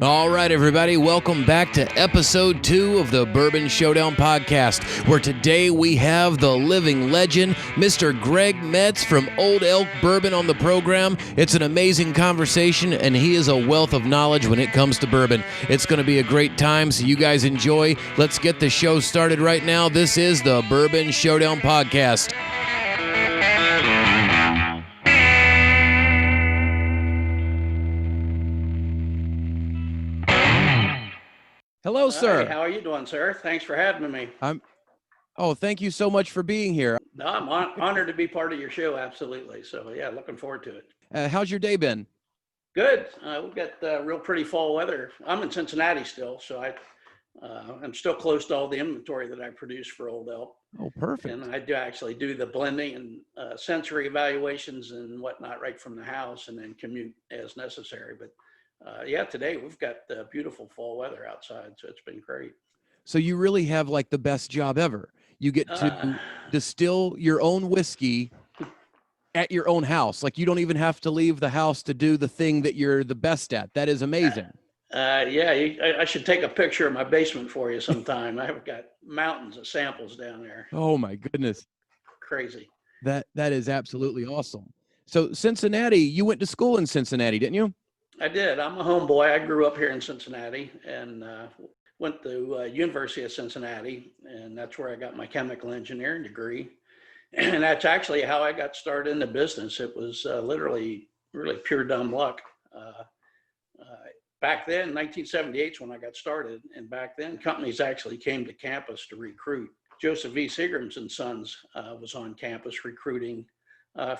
All right, everybody, welcome back to episode 2 of the Bourbon Showdown Podcast, where today we have the living legend, Mr. Greg Metze from Old Elk Bourbon on the program. It's an amazing conversation, and he is a wealth of knowledge when it comes to bourbon. It's going to be a great time, so you guys enjoy. Let's get the show started right now. This is the Bourbon Showdown Podcast. Hello, sir. Hi, how are you doing, sir? Thanks for having me. Thank you so much for being here. No, I'm honored to be part of your show, absolutely. So, yeah, looking forward to it. How's your day been? Good. We've got real pretty fall weather. I'm in Cincinnati still, so I'm still close to all the inventory that I produce for Old Elk. Oh, perfect. And I do actually do the blending and sensory evaluations and whatnot right from the house, and then commute as necessary. But yeah, today we've got beautiful fall weather outside, so it's been great. So you really have like the best job ever. You get to distill your own whiskey at your own house. Like you don't even have to leave the house to do the thing that you're the best at. That is amazing. I should take a picture of my basement for you sometime. I've got mountains of samples down there. Oh my goodness. Crazy. That is absolutely awesome. So Cincinnati, you went to school in Cincinnati, didn't you? I did. I'm a homeboy. I grew up here in Cincinnati and went to University of Cincinnati, and that's where I got my chemical engineering degree. And that's actually how I got started in the business. It was literally really pure dumb luck. Back then, 1978 is when I got started, and back then companies actually came to campus to recruit. Joseph V. Seagram's and Sons was on campus recruiting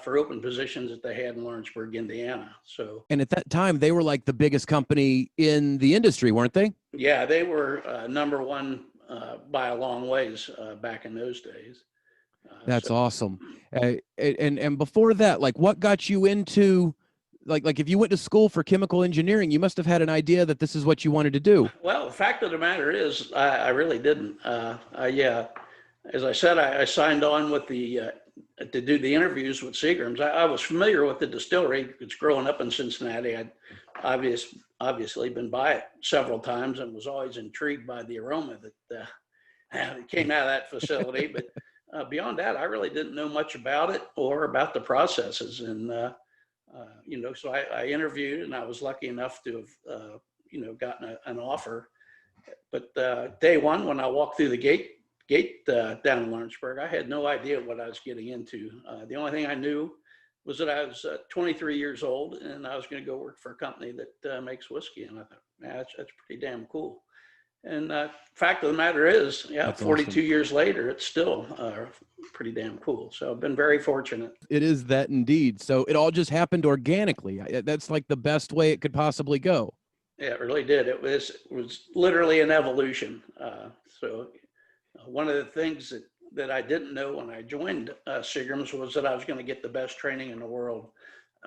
for open positions that they had in Lawrenceburg, Indiana. And at that time, they were like the biggest company in the industry, weren't they? Yeah, they were number one by a long ways back in those days. That's awesome. And before that, like what got you into, like if you went to school for chemical engineering, you must have had an idea that this is what you wanted to do. Well, the fact of the matter is, I really didn't. As I said, I signed on with to do the interviews with Seagram's. I was familiar with the distillery. It's growing up in Cincinnati. I'd obviously been by it several times and was always intrigued by the aroma that came out of that facility. But beyond that, I really didn't know much about it or about the processes. And, so I interviewed, and I was lucky enough to have, gotten an offer. But day one, when I walked through the gate down in Lawrenceburg, I had no idea what I was getting into. The only thing I knew was that I was 23 years old and I was going to go work for a company that makes whiskey. And I thought, man, that's pretty damn cool. And fact of the matter is, that's 42 awesome. Years later, it's still pretty damn cool. So I've been very fortunate. It is that indeed. So it all just happened organically. That's like the best way it could possibly go. Yeah, it really did. It was literally an evolution. One of the things that I didn't know when I joined Seagram's was that I was going to get the best training in the world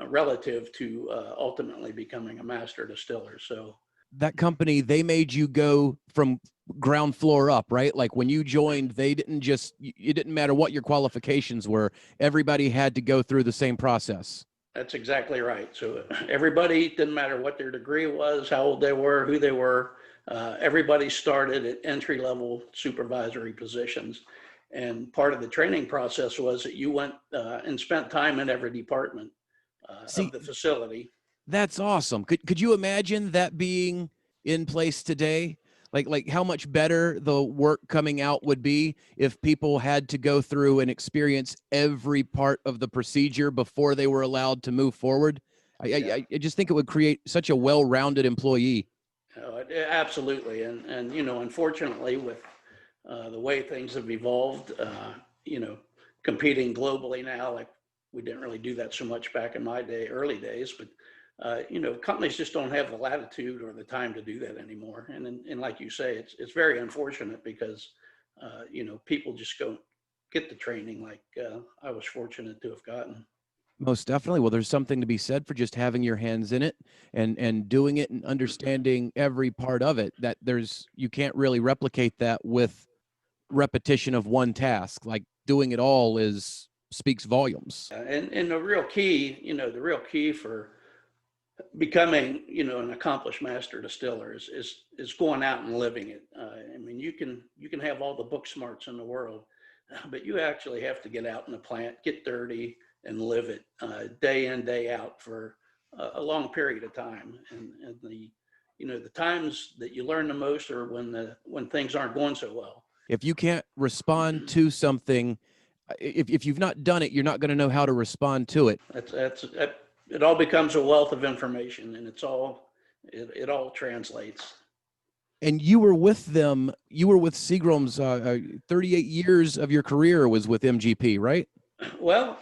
relative to ultimately becoming a master distiller. So that company, they made you go from ground floor up, right? Like when you joined, it didn't matter what your qualifications were. Everybody had to go through the same process. That's exactly right. So everybody, didn't matter what their degree was, how old they were, who they were. Everybody started at entry-level supervisory positions. And part of the training process was that you went and spent time in every department of the facility. That's awesome. Could you imagine that being in place today? Like how much better the work coming out would be if people had to go through and experience every part of the procedure before they were allowed to move forward? I just think it would create such a well-rounded employee. Absolutely. And unfortunately, with the way things have evolved, competing globally now, like we didn't really do that so much back in my early days, but companies just don't have the latitude or the time to do that anymore. And like you say, it's very unfortunate because, people just don't get the training like I was fortunate to have gotten. Most definitely. Well, there's something to be said for just having your hands in it and doing it and understanding every part of it. That you can't really replicate that with repetition of one task. Like doing it all speaks volumes. And the real key for becoming, an accomplished master distiller is going out and living it. I mean, you can have all the book smarts in the world, but you actually have to get out in the plant, get dirty, and live it day in, day out for a long period of time. And the times that you learn the most are when things aren't going so well. If you can't respond to something, if you've not done it, you're not going to know how to respond to it. It all becomes a wealth of information, and it all translates. And you were with them, you were with Seagram's 38 years of your career was with MGP, right? Well,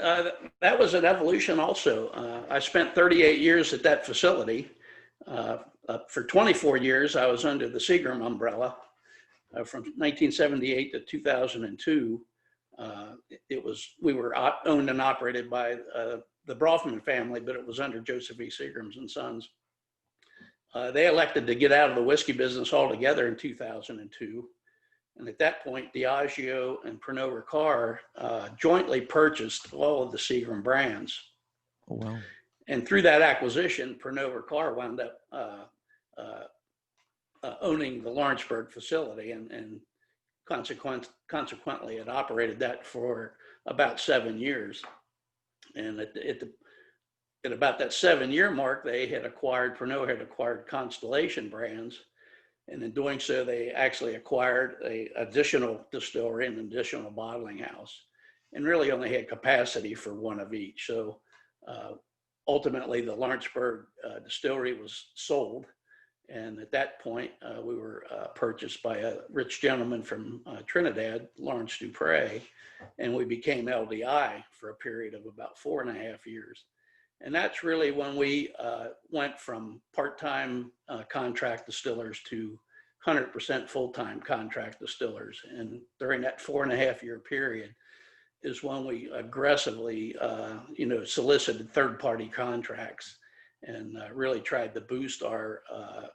that was an evolution also. I spent 38 years at that facility. For 24 years, I was under the Seagram umbrella. From 1978 to 2002, we were owned and operated by the Brofman family, but it was under Joseph E. Seagrams and Sons. They elected to get out of the whiskey business altogether in 2002. And at that point, Diageo and Pernod Ricard jointly purchased all of the Seagram brands. Oh, wow. And through that acquisition, Pernod Ricard wound up owning the Lawrenceburg facility, and consequently, it operated that for about 7 years. And at about that 7-year mark, Pernod had acquired Constellation brands. And in doing so, they actually acquired an additional distillery and an additional bottling house, and really only had capacity for one of each. So ultimately, the Lawrenceburg distillery was sold. And at that point, we were purchased by a rich gentleman from Trinidad, Lawrence Dupre, and we became LDI for a period of about 4.5 years. And that's really when we went from part-time contract distillers to 100% full-time contract distillers. And during that 4.5-year period is when we aggressively, solicited third-party contracts and really tried to boost our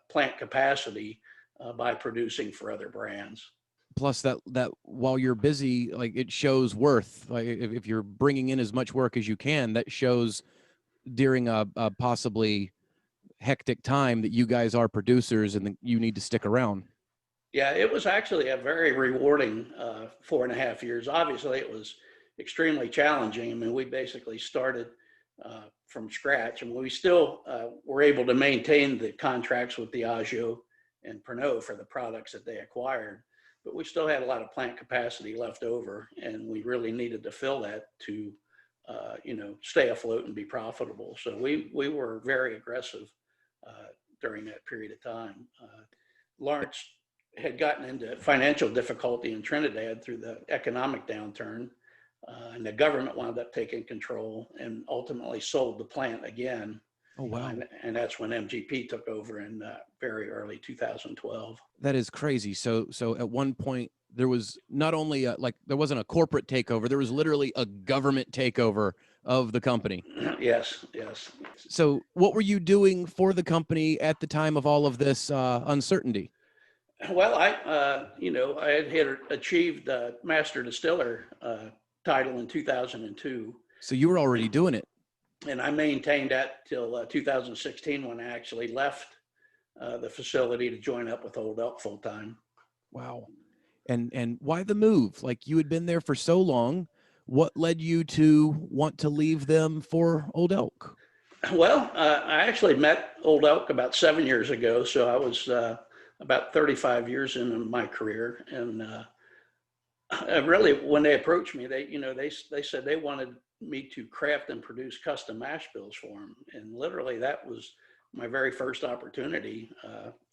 plant capacity by producing for other brands. Plus that while you're busy, like, it shows worth. Like, if you're bringing in as much work as you can, that shows during a possibly hectic time that you guys are producers and that you need to stick around. Yeah, it was actually a very rewarding 4.5 years. Obviously, it was extremely challenging. I mean, we basically started from scratch, and we still were able to maintain the contracts with Diageo and Pernod for the products that they acquired, but we still had a lot of plant capacity left over, and we really needed to fill that to stay afloat and be profitable. So we were very aggressive during that period of time. Lawrence had gotten into financial difficulty in Trinidad through the economic downturn, and the government wound up taking control and ultimately sold the plant again. Oh, wow. And that's when MGP took over in very early 2012. That is crazy. So at one point, there was not only there wasn't a corporate takeover, there was literally a government takeover of the company. Yes. So what were you doing for the company at the time of all of this uncertainty? Well, I had achieved Master Distiller title in 2002. So you were already doing it. And I maintained that till 2016 when I actually left the facility to join up with Old Elk full time. Wow. And why the move? Like, you had been there for so long. What led you to want to leave them for Old Elk? Well, I actually met Old Elk about 7 years ago. So I was about 35 years into my career. And really, when they approached me, they said they wanted me to craft and produce custom mash bills for them. And literally, that was my very first opportunity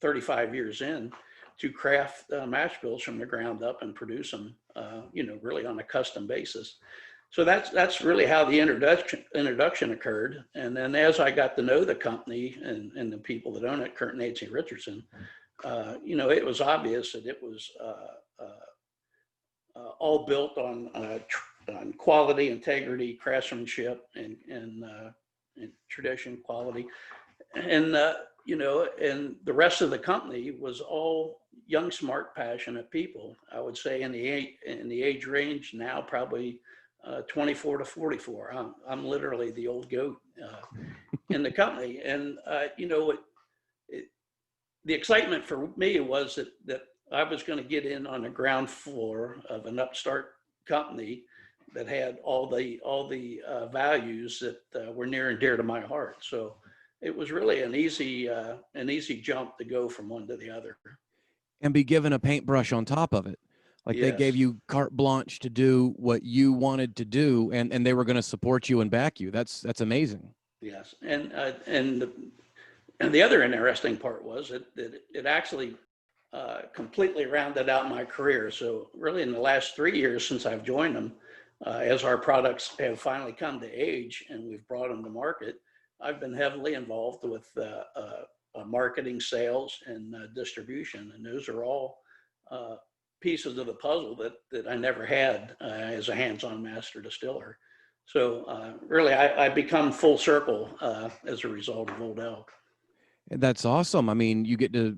35 years in to craft mash bills from the ground up and produce them, really on a custom basis. So that's really how the introduction occurred. And then as I got to know the company and the people that own it, Kurt and Nancy Richardson, it was obvious that it was all built on quality, integrity, craftsmanship, and tradition, quality. And, and the rest of the company was all young, smart, passionate people. I would say in the age range now, probably 24 to 44. I'm literally the old goat. in the company. And, the excitement for me was that I was going to get in on the ground floor of an upstart company that had all the values that were near and dear to my heart. So it was really an easy jump to go from one to the other. And be given a paintbrush on top of it. Like they gave you carte blanche to do what you wanted to do, and they were going to support you and back you. That's amazing. Yes, and the other interesting part was that it actually completely rounded out my career. So really, in the last 3 years since I've joined them, as our products have finally come to age and we've brought them to market, I've been heavily involved with marketing, sales, and distribution, and those are all pieces of the puzzle that I never had as a hands-on master distiller. So really, I become full circle as a result of Old Elk. That's awesome. I mean, you get to,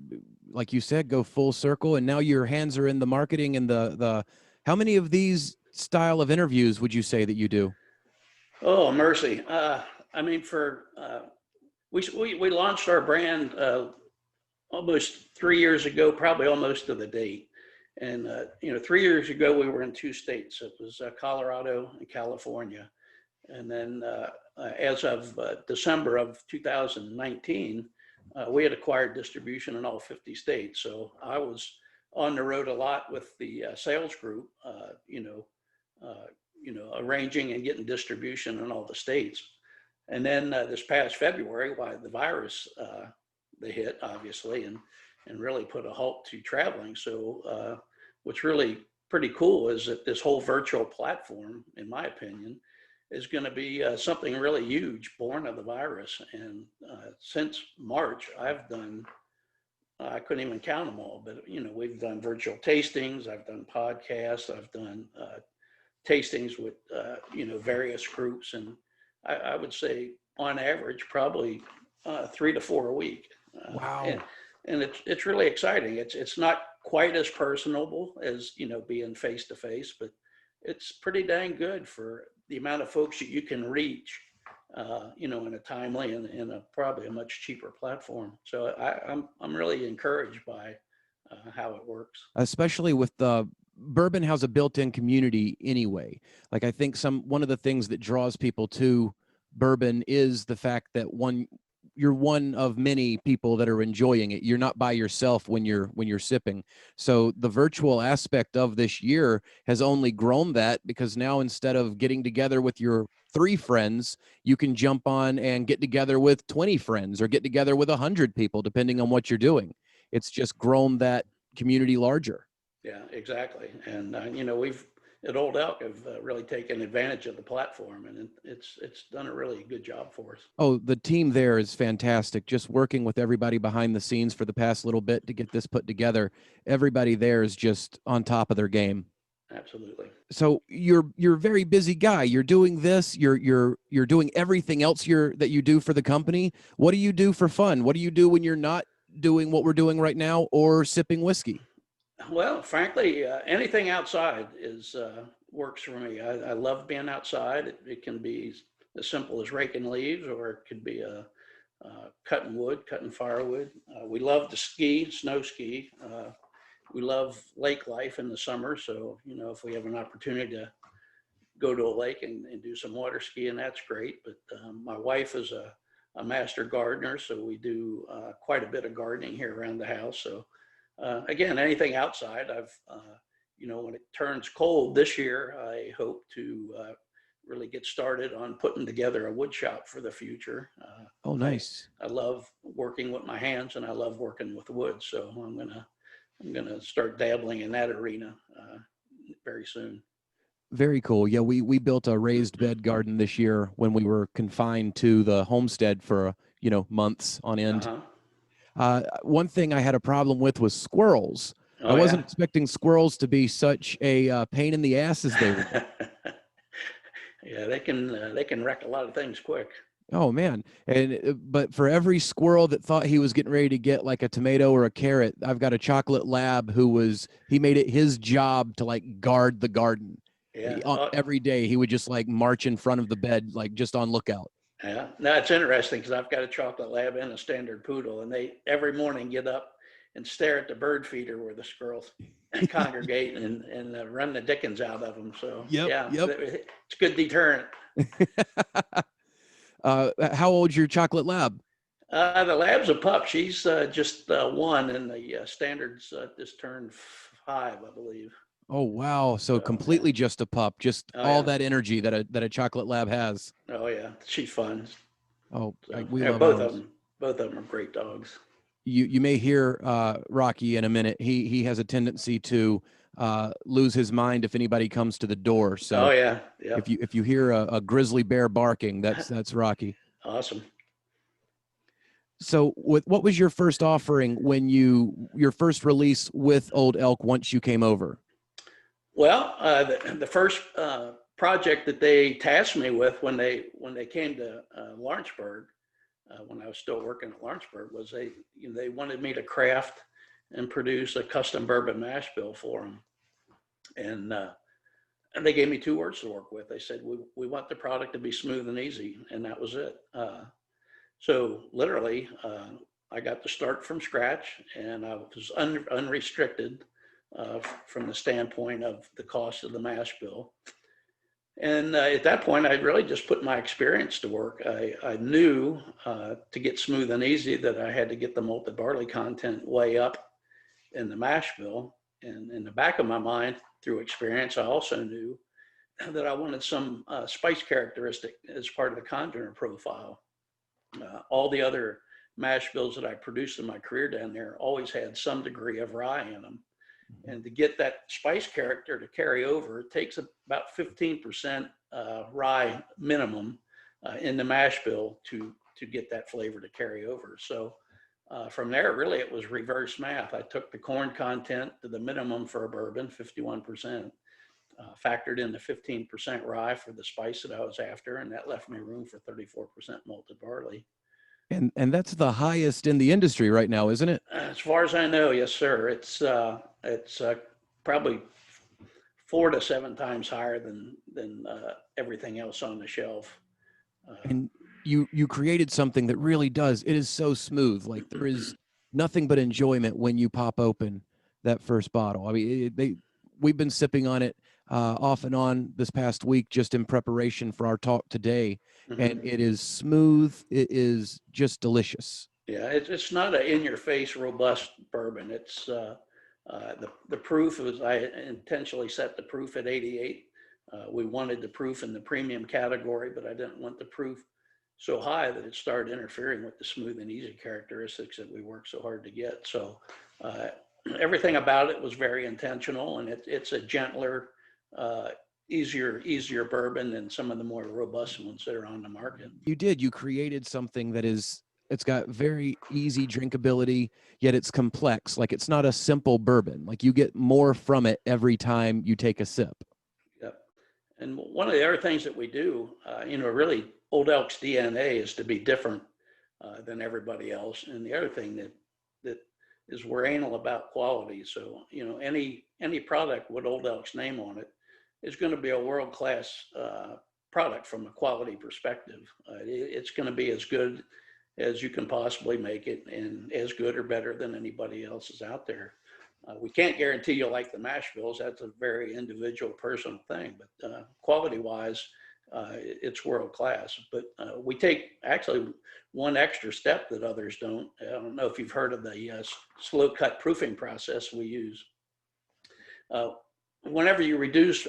like you said, go full circle, and now your hands are in the marketing and the. How many of these style of interviews would you say that you do? Oh, mercy. I mean, we launched our brand almost 3 years ago, probably almost to the date. And 3 years ago we were in 2 states. It was Colorado and California. And then as of December of 2019, we had acquired distribution in all 50 states. So I was on the road a lot with the sales group, arranging and getting distribution in all the states. And then this past February, why the virus, they hit obviously, and really put a halt to traveling. So what's really pretty cool is that this whole virtual platform, in my opinion, is going to be something really huge born of the virus. And since March, I've done, I couldn't even count them all, but we've done virtual tastings, I've done podcasts, I've done tastings with various groups, and I would say on average probably 3 to 4 a week. Wow. And it's really exciting. It's not quite as personable as being face to face, but it's pretty dang good for the amount of folks that you can reach, in a timely and in a probably a much cheaper platform. So I'm really encouraged by how it works. Especially with the bourbon has a built-in community anyway. Like I think one of the things that draws people to bourbon is the fact that you're one of many people that are enjoying it. You're not by yourself when you're sipping. So the virtual aspect of this year has only grown that, because now instead of getting together with your 3 friends, you can jump on and get together with 20 friends or get together with 100 people, depending on what you're doing. It's just grown that community larger. Yeah, exactly. And, we've at Old Elk have really taken advantage of the platform, and it's done a really good job for us. Oh, the team there is fantastic. Just working with everybody behind the scenes for the past little bit to get this put together. Everybody there is just on top of their game. Absolutely. So you're a very busy guy. You're doing this. You're doing everything else that you do for the company. What do you do for fun? What do you do when you're not doing what we're doing right now or sipping whiskey? Well, frankly, anything outside works for me. I love being outside. It can be as simple as raking leaves, or it could be cutting wood, cutting firewood. We love to ski, snow ski. We love lake life in the summer. So, if we have an opportunity to go to a lake and do some water skiing, that's great. But my wife is a master gardener, so we do quite a bit of gardening here around the house. So again, anything outside. When it turns cold this year, I hope to really get started on putting together a wood shop for the future. Oh, nice. I love working with my hands, and I love working with wood. So I'm gonna start dabbling in that arena very soon. Very cool. Yeah, we built a raised bed garden this year when we were confined to the homestead for months on end. One thing I had a problem with was squirrels. I wasn't expecting squirrels to be such a pain in the ass as they were. Yeah, they can wreck a lot of things quick. Oh man. But for every squirrel that thought he was getting ready to get like a tomato or a carrot, I've got a chocolate lab he made it his job to like guard the garden. Yeah. Every day he would just like march in front of the bed, like just on lookout. Yeah, no, it's interesting because I've got a chocolate lab and a standard poodle, and they every morning get up and stare at the bird feeder where the squirrels congregate and run the dickens out of them. So yeah, Yep. it's a good deterrent. How old's your chocolate lab? The lab's a pup. She's just one, and the standards just turned 5, I believe. Oh, wow. So completely just a pup, just all that energy that a chocolate lab has. Oh yeah, she's fun. Oh, So, we love both ours. of them. Both of them are great dogs. You may hear Rocky in a minute. He has a tendency to lose his mind if anybody comes to the door. So yeah. if you hear a grizzly bear barking, that's Rocky. Awesome. So what was your first offering when your first release with Old Elk once you came over? Well, the first project that they tasked me with when they came to Lawrenceburg, when I was still working at Lawrenceburg, was they wanted me to craft and produce a custom bourbon mash bill for them, and they gave me 2 words to work with. They said we want the product to be smooth and easy, and that was it. So literally, I got to start from scratch, and I was unrestricted from the standpoint of the cost of the mash bill. And at that point, I really just put my experience to work. I knew to get smooth and easy that I had to get the malted barley content way up in the mash bill. And in the back of my mind, through experience, I also knew that I wanted some spice characteristic as part of the congener profile. All the other mash bills that I produced in my career down there always had some degree of rye in them. And to get that spice character to carry over, it takes about 15% rye minimum in the mash bill to get that flavor to carry over. So from there, really, it was reverse math. I took the corn content to the minimum for a bourbon, 51%, factored in the 15% rye for the spice that I was after, and that left me room for 34% malted barley. And that's the highest in the industry right now, isn't it? As far as I know, yes, sir. It's probably 4 to 7 times higher than everything else on the shelf. And you created something that really does. It is so smooth. Like there is nothing but enjoyment when you pop open that first bottle. I mean, we've been sipping on it off and on this past week just in preparation for our talk today, and it is smooth. It is just delicious. Yeah, it's not an in-your-face robust bourbon. It's the proof was, I intentionally set the proof at 88. We wanted the proof in the premium category, but I didn't want the proof so high that it started interfering with the smooth and easy characteristics that we worked so hard to get. So everything about it was very intentional, and it's a gentler, easier bourbon than some of the more robust ones that are on the market. You created something that it's got very easy drinkability, yet it's complex. Like it's not a simple bourbon. Like you get more from it every time you take a sip. Yep. And one of the other things that we do, really Old Elk's DNA is to be different than everybody else. And the other thing that is we're anal about quality. So, any product with Old Elk's name on it is going to be a world-class product from a quality perspective. It's going to be as good as you can possibly make it, and as good or better than anybody else is out there. We can't guarantee you'll like the mash bills. That's a very individual, personal thing. But quality-wise, it's world-class. But we take actually one extra step that others don't. I don't know if you've heard of the slow-cut proofing process we use. Whenever you reduce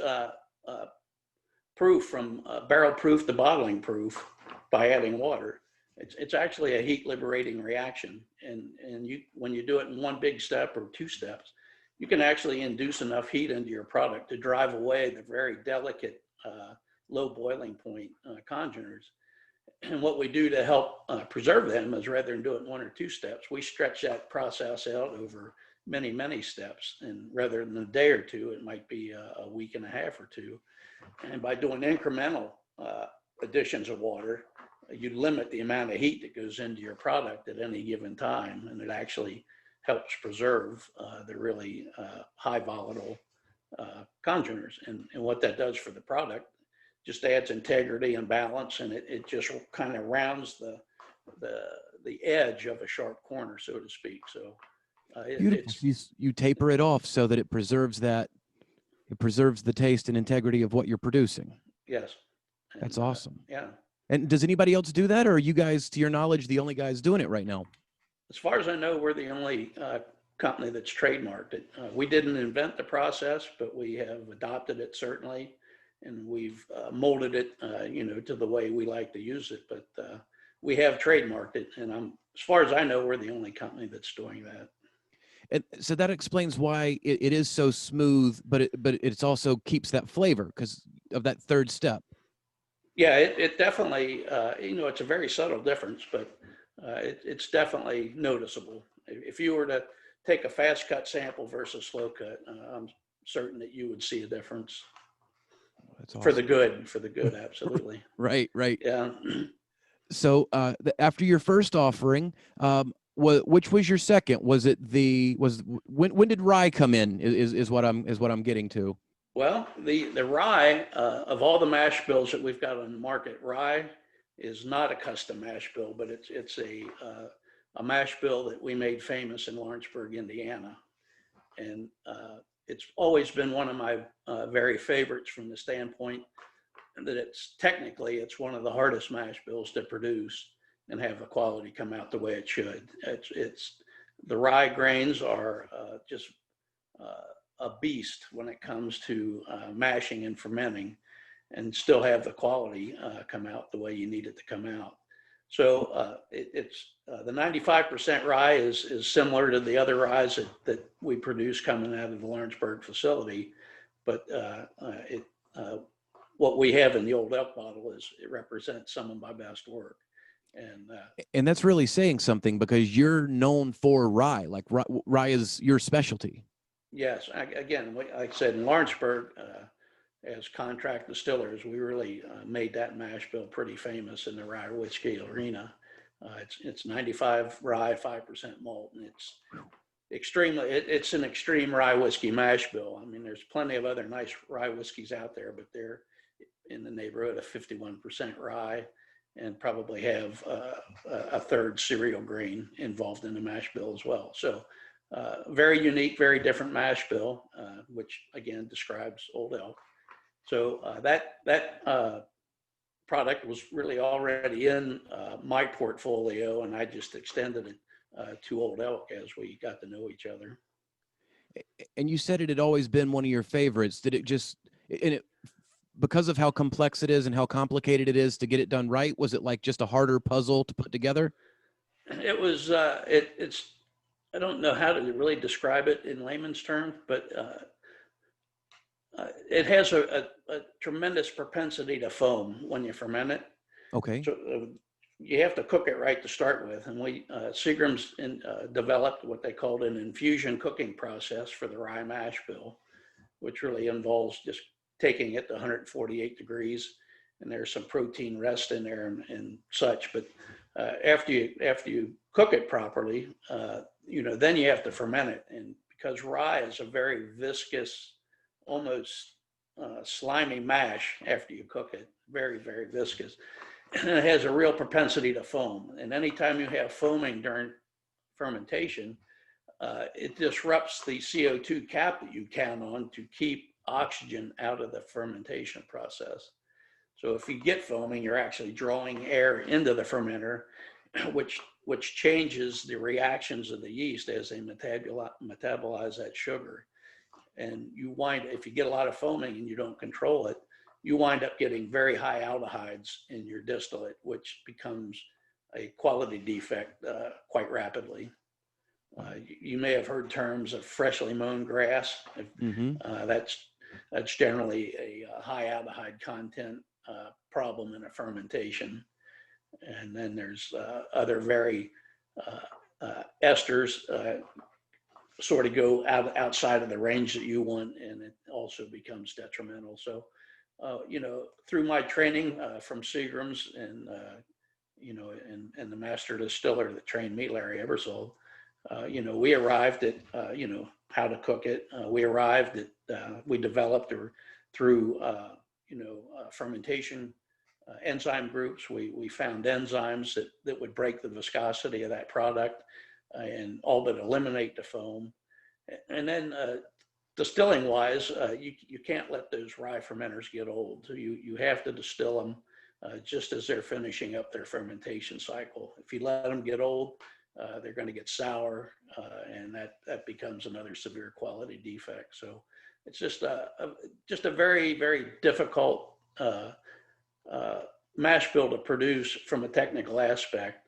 proof from barrel proof to bottling proof by adding water, it's actually a heat liberating reaction. And when you do it in one big step or 2 steps, you can actually induce enough heat into your product to drive away the very delicate low boiling point congeners. And what we do to help preserve them is, rather than do it in 1 or 2 steps, we stretch that process out over many, many steps. And rather than a day or 2, it might be a week and a half or 2. And by doing incremental additions of water, you limit the amount of heat that goes into your product at any given time, and it actually helps preserve the really high volatile congeners. And what that does for the product, just adds integrity and balance, and it just kind of rounds the edge of a sharp corner, so to speak. So Beautiful. So you taper it off so that it preserves the taste and integrity of what you're producing. Yes. That's awesome. Yeah. And does anybody else do that, or are you guys, to your knowledge, the only guys doing it right now? As far as I know, we're the only company that's trademarked it. We didn't invent the process, but we have adopted it certainly, and we've molded it, to the way we like to use it. But we have trademarked it, and as far as I know, we're the only company that's doing that. And so that explains why it is so smooth, but it's also keeps that flavor because of that third step. Yeah, it definitely, it's a very subtle difference, but it's definitely noticeable. If you were to take a fast cut sample versus slow cut, I'm certain that you would see a difference. That's awesome. For the good, absolutely. Right. Yeah. So after your first offering, which was your second? When did rye come in? Is what I'm getting to. Well, the rye of all the mash bills that we've got on the market, rye is not a custom mash bill, but it's a mash bill that we made famous in Lawrenceburg, Indiana, and it's always been one of my very favorites from the standpoint that it's one of the hardest mash bills to produce and have the quality come out the way it should. It's the rye grains are just a beast when it comes to mashing and fermenting, and still have the quality come out the way you need it to come out. So it's the 95% rye is similar to the other ryes that we produce coming out of the Lawrenceburg facility, but what we have in the Old Elk bottle it represents some of my best work. And that's really saying something because you're known for rye. Like rye is your specialty. Yes. Again, like I said, in Lawrenceburg, as contract distillers, we really made that mash bill pretty famous in the rye whiskey arena. It's 95 rye, 5% malt, and it's an extreme rye whiskey mash bill. I mean, there's plenty of other nice rye whiskeys out there, but they're in the neighborhood of 51% rye and probably have a third cereal grain involved in the mash bill as well. So very unique, very different mash bill, which again describes Old Elk. So that product was really already in my portfolio, and I just extended it to Old Elk as we got to know each other. And you said it had always been one of your favorites. Did it just, because of how complex it is and how complicated it is to get it done right, was it like just a harder puzzle to put together? It was, it's, I don't know how to really describe it in layman's terms, but it has a tremendous propensity to foam when you ferment it. Okay. So you have to cook it right to start with. And Seagram's developed what they called an infusion cooking process for the rye mash bill, which really involves just taking it to 148 degrees, and there's some protein rest in there and such. But after you cook it properly, then you have to ferment it. And because rye is a very viscous, almost slimy mash after you cook it, very, very viscous. And it has a real propensity to foam. And anytime you have foaming during fermentation, it disrupts the CO2 cap that you count on to keep oxygen out of the fermentation process. So if you get foaming, you're actually drawing air into the fermenter, which changes the reactions of the yeast as they metabolize that sugar. And if you get a lot of foaming and you don't control it, you wind up getting very high aldehydes in your distillate, which becomes a quality defect quite rapidly. You may have heard terms of freshly mown grass. Mm-hmm. That's generally a high aldehyde content problem in a fermentation. And then there's other very esters sort of go outside of the range that you want, and it also becomes detrimental. So, through my training from Seagram's and the Master Distiller that trained me, Larry Ebersole, we arrived at how to cook it. We developed through fermentation enzyme groups. We found enzymes that would break the viscosity of that product and all but eliminate the foam. And then distilling wise, you can't let those rye fermenters get old. So you have to distill them just as they're finishing up their fermentation cycle. If you let them get old, they're going to get sour, and that becomes another severe quality defect. So it's just a very, very difficult mash bill to produce from a technical aspect.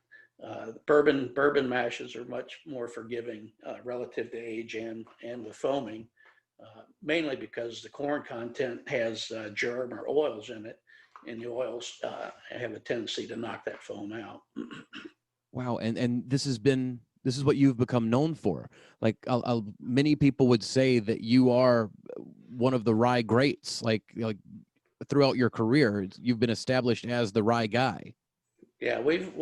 Bourbon mashes are much more forgiving relative to age and with foaming, mainly because the corn content has germ or oils in it, and the oils have a tendency to knock that foam out. Wow, and this is what you've become known for. Like many people would say that you are one of the rye greats. Like throughout your career, you've been established as the rye guy. Yeah, we've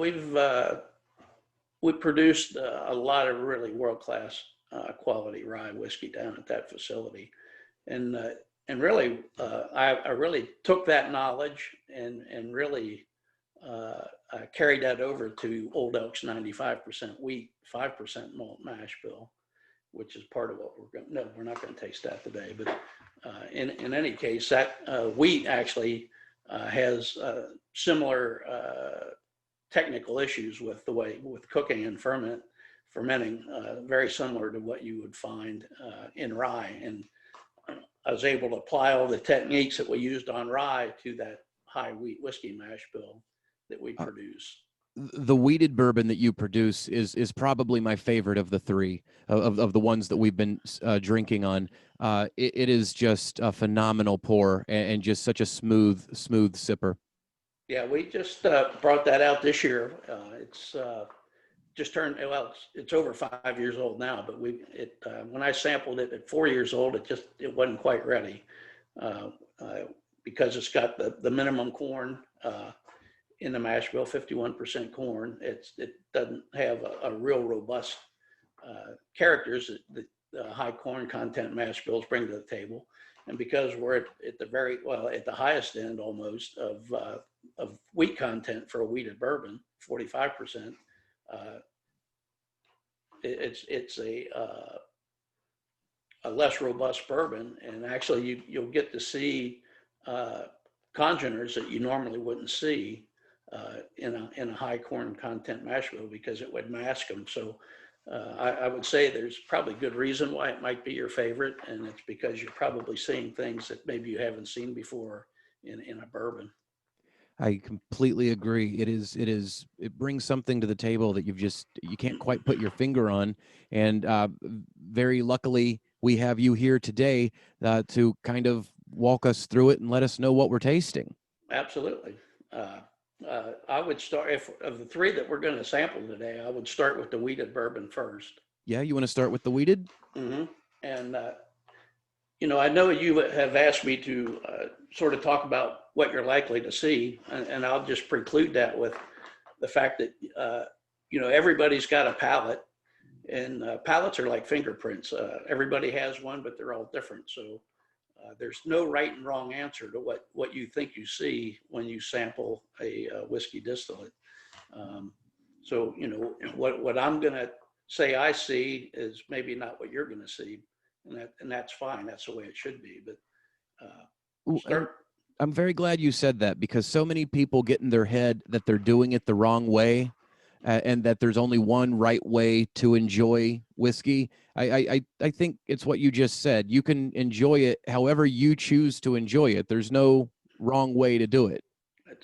produced a lot of really world-class quality rye whiskey down at that facility, and really I really took that knowledge and really carried that over to Old Elk's 95% wheat, 5% malt mash bill, which is part of what we're not going to taste that today. But in any case, that wheat actually has similar technical issues with cooking and fermenting, very similar to what you would find in rye. And I was able to apply all the techniques that we used on rye to that high wheat whiskey mash bill that we produce. The wheated bourbon that you produce is probably my favorite of the three of the ones that we've been drinking on. It is just a phenomenal pour and just such a smooth sipper. Yeah, we just brought that out this year. It's just turned, well, it's over 5 years old now, but when I sampled it at 4 years old, it wasn't quite ready because it's got the minimum corn in the mash bill, 51% corn. It doesn't have a real robust characters that the high corn content mash bills bring to the table. And because we're at the highest end almost of wheat content for a wheated bourbon, 45%, it's a less robust bourbon. And actually you'll get to see congeners that you normally wouldn't see in a high corn content mash bill because it would mask them. So I would say there's probably good reason why it might be your favorite, and it's because you're probably seeing things that maybe you haven't seen before in a bourbon. I completely agree. It brings something to the table that you can't quite put your finger on. And very luckily, we have you here today to kind of walk us through it and let us know what we're tasting. Absolutely. I would start, of the three that we're going to sample today, I would start with the wheated bourbon first. Yeah, you want to start with the wheated? Mm-hmm. And, I know you have asked me to sort of talk about what you're likely to see, and I'll just preclude that with the fact that, everybody's got a palate, and palates are like fingerprints. Everybody has one, but they're all different. So there's no right and wrong answer to what you think you see when you sample a whiskey distillate. So, what I'm going to say I see is maybe not what you're going to see. And that's fine. That's the way it should be. But I'm very glad you said that, because so many people get in their head that they're doing it the wrong way, and that there's only one right way to enjoy whiskey. I think it's what you just said. You can enjoy it however you choose to enjoy it. There's no wrong way to do it.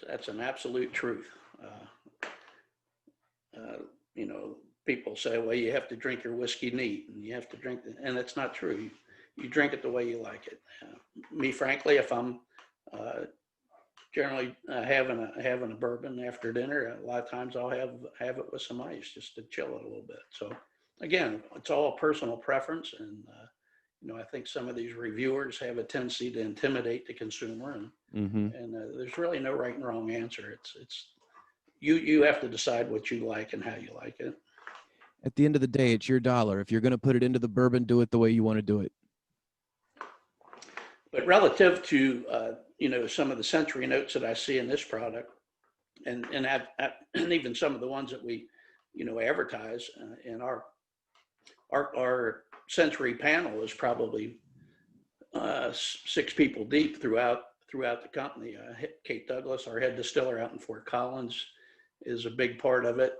That's an absolute truth. People say, well, you have to drink your whiskey neat, and you have to drink it, and it's not true. You drink it the way you like it. Me, frankly, if I'm generally having a bourbon after dinner, a lot of times I'll have it with some ice just to chill it a little bit. So again, it's all personal preference, and I think some of these reviewers have a tendency to intimidate the consumer, and there's really no right and wrong answer. It's you have to decide what you like and how you like it. At the end of the day, it's your dollar. If you're going to put it into the bourbon, do it the way you want to do it. But relative to some of the century notes that I see in this product, and and even some of the ones that we, advertise in our century panel is probably 6 people deep throughout the company. Kate Douglas, our head distiller out in Fort Collins, is a big part of it.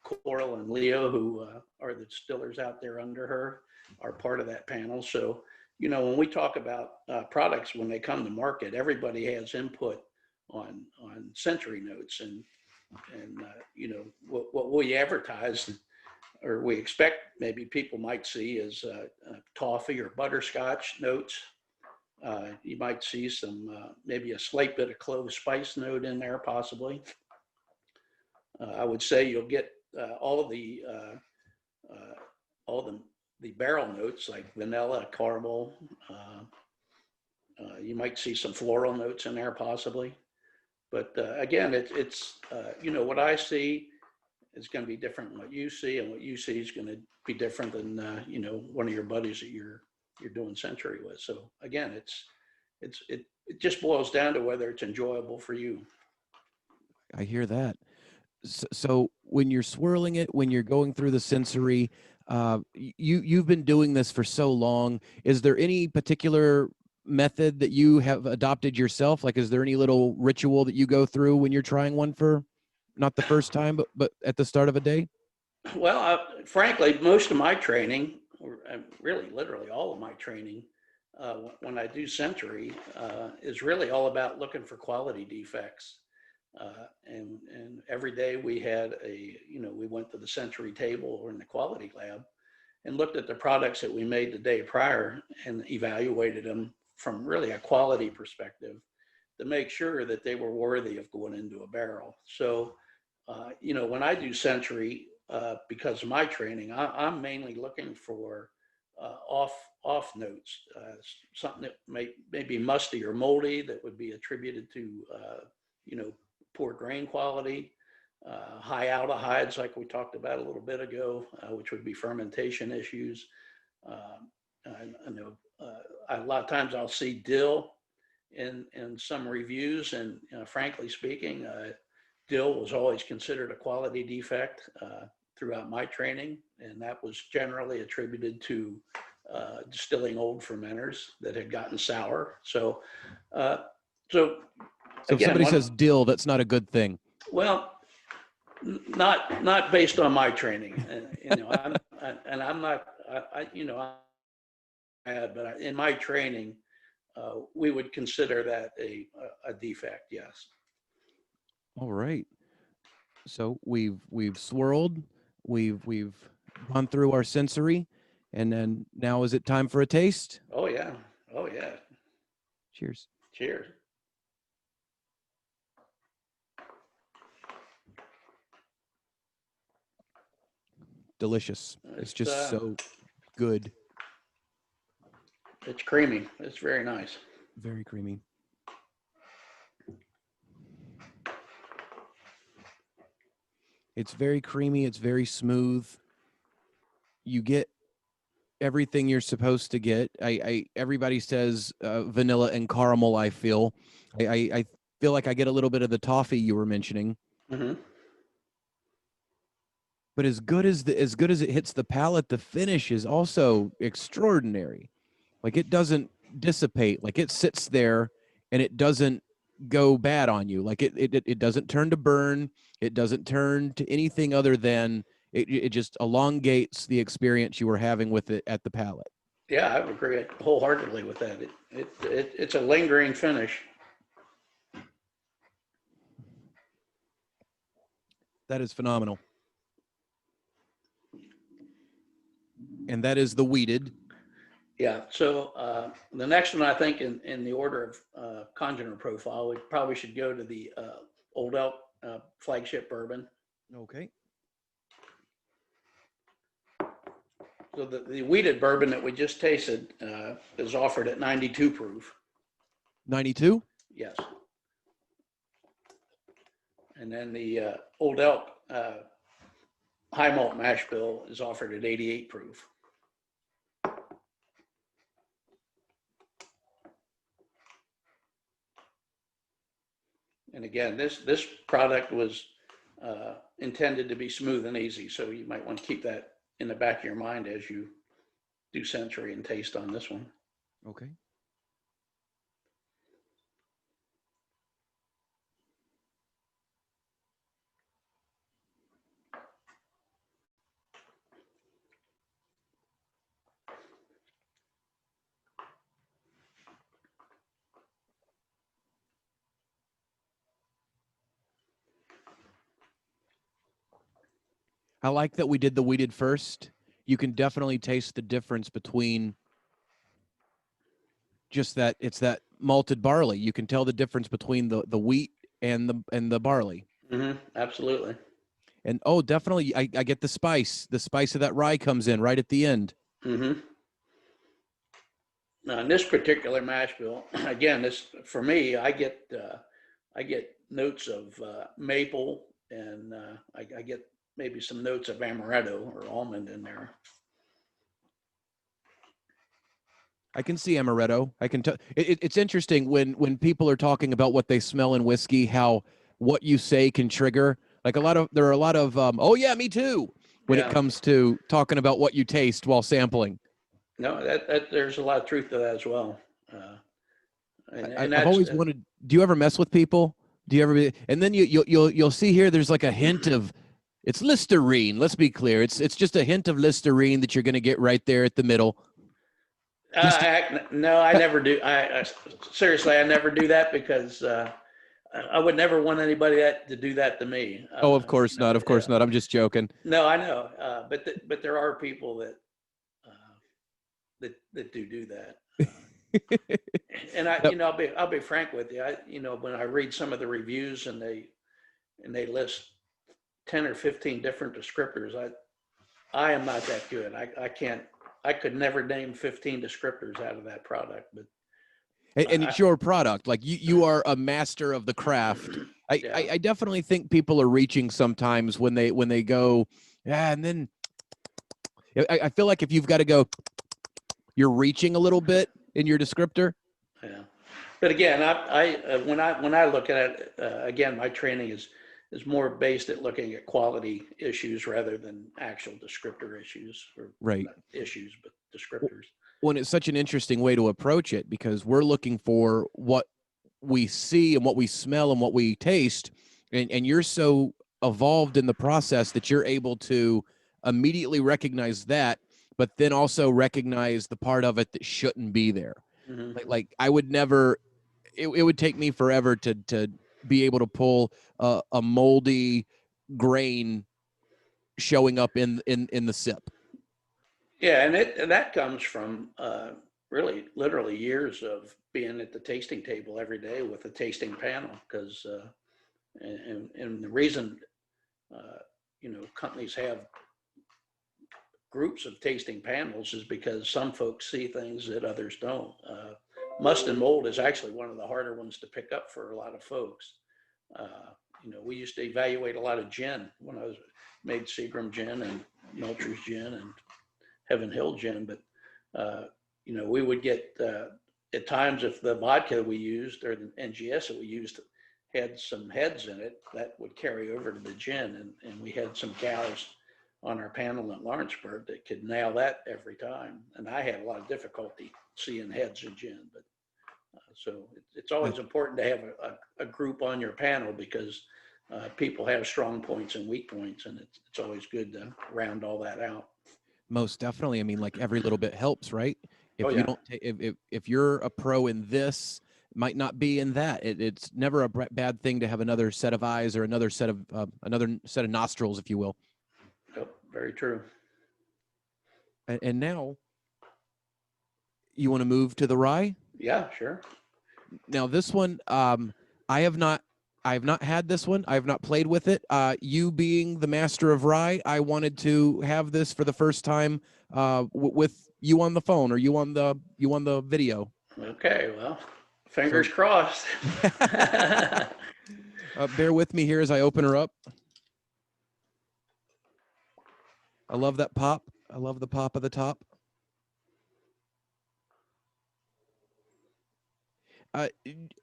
Coral and Leo, who are the distillers out there under her, are part of that panel. So, when we talk about products, when they come to market, everybody has input on century notes, and what we advertise or we expect maybe people might see is toffee or butterscotch notes. You might see some maybe a slight bit of clove spice note in there, possibly. I would say you'll get all the barrel notes like vanilla, caramel. You might see some floral notes in there, possibly. But again, it's what I see is going to be different than what you see, and what you see is going to be different than one of your buddies that you're doing century with. So again, it just boils down to whether it's enjoyable for you. I hear that. So when you're swirling it, when you're going through the sensory, you've been doing this for so long. Is there any particular method that you have adopted yourself? Like, is there any little ritual that you go through when you're trying one for not the first time, but at the start of a day? Well, frankly, most of my training, or really literally all of my training, when I do century, is really all about looking for quality defects. And every day we had we went to the century table or in the quality lab and looked at the products that we made the day prior and evaluated them from really a quality perspective to make sure that they were worthy of going into a barrel. So, when I do century, because of my training, I'm mainly looking for off notes, something that may be musty or moldy that would be attributed to, poor grain quality, high aldehydes like we talked about a little bit ago, which would be fermentation issues. I know a lot of times I'll see dill in some reviews, and frankly speaking, dill was always considered a quality defect throughout my training, and that was generally attributed to distilling old fermenters that had gotten sour. So if somebody says dill, that's not a good thing. Well, not based on my training. I'm not, but in my training, we would consider that a defect. Yes. All right. So we've swirled, we've gone through our sensory, and then now is it time for a taste? Oh yeah. Cheers. Cheers. Delicious. It's just so good. It's creamy. It's very nice. Very creamy. It's very creamy. It's very smooth. You get everything you're supposed to get. Everybody says vanilla and caramel. I feel like I get a little bit of the toffee you were mentioning. Mm-hmm. But as good as it hits the palate, the finish is also extraordinary. Like, it doesn't dissipate. Like, it sits there and it doesn't go bad on you. Like, it doesn't turn to burn. It doesn't turn to anything other than it just elongates the experience you were having with it at the palate. Yeah, I would agree wholeheartedly with that. It's a lingering finish. That is phenomenal. And that is the wheated. Yeah. So the next one, I think, in the order of congener profile, we probably should go to the Old Elk flagship bourbon. Okay. So the wheated bourbon that we just tasted is offered at 92 proof. 92? Yes. And then the Old Elk high malt mash bill is offered at 88 proof. And again, this product was intended to be smooth and easy, so you might want to keep that in the back of your mind as you do sensory and taste on this one. Okay. I like that we did the wheated first. You can definitely taste the difference between just that it's that malted barley. You can tell the difference between the wheat and the barley. Absolutely. And definitely I get the spice. The spice of that rye comes in right at the end. Now, in this particular mash bill, again, this for me, I get notes of maple, and I get maybe some notes of amaretto or almond in there. I can see amaretto. I can tell. It's interesting when people are talking about what they smell in whiskey, how what you say can trigger. Like there are a lot of oh yeah, me too, when it comes to talking about what you taste while sampling. No, that there's a lot of truth to that as well. I've always wanted. Do you ever mess with people? Do you ever? And then you'll see here. There's like a hint of. It's Listerine. Let's be clear. It's just a hint of Listerine that you're going to get right there at the middle. No, I never do. Seriously, I never do that because I would never want anybody to do that to me. Of course not. Of course not. I'm just joking. No, I know, but there are people that do that. And I'll be frank with you. When I read some of the reviews and they list 10 or 15 different descriptors, I am not that good. I could never name 15 descriptors out of that product, but it's your product. Like you are a master of the craft. I definitely think people are reaching sometimes when they go, and then I feel like if you've got to go, you're reaching a little bit in your descriptor. Yeah, but again, when I look at it, again, my training is more based at looking at quality issues rather than actual descriptor issues, or right, not issues, but descriptors. Well, it's such an interesting way to approach it because we're looking for what we see and what we smell and what we taste, and you're so evolved in the process that you're able to immediately recognize that, but then also recognize the part of it that shouldn't be there. Like I would never. It would take me forever to be able to pull a moldy grain showing up in the sip. Yeah, and that comes from really literally years of being at the tasting table every day with a tasting panel, because and the reason companies have groups of tasting panels is because some folks see things that others don't. Must and mold is actually one of the harder ones to pick up for a lot of folks. We used to evaluate a lot of gin when I made Seagram gin and Melcher's gin and Heaven Hill gin, but we would get at times, if the vodka we used or the NGS that we used had some heads in it, that would carry over to the gin, and we had some cows on our panel in Lawrenceburg that could nail that every time, and I had a lot of difficulty seeing heads in gin. But so it's always important to have a group on your panel, because people have strong points and weak points, and it's always good to round all that out. Most definitely. I mean, like every little bit helps, right? If you yeah. don't, if you're a pro in this, might not be in that. It's never a bad thing to have another set of eyes or another set of nostrils, if you will. Yep, very true. And now, you want to move to the rye? Yeah, sure. Now this one, I have not had this one. I have not played with it. You being the master of rye, I wanted to have this for the first time with you on the phone or you on the video. Okay, well, fingers crossed. Bear with me here as I open her up. I love that pop. I love the pop of the top. uh,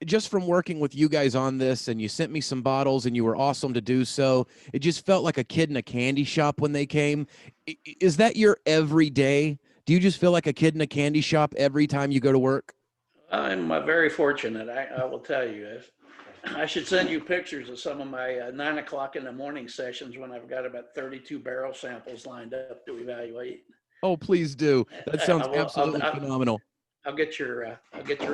just from working with you guys on this, and you sent me some bottles and you were awesome to do so. It just felt like a kid in a candy shop when they came. Is that your everyday? Do you just feel like a kid in a candy shop every time you go to work? I'm very fortunate. I will tell you. I should send you pictures of some of my 9 o'clock in the morning sessions when I've got about 32 barrel samples lined up to evaluate. Oh, please do. That sounds absolutely I'll, phenomenal. I'll get your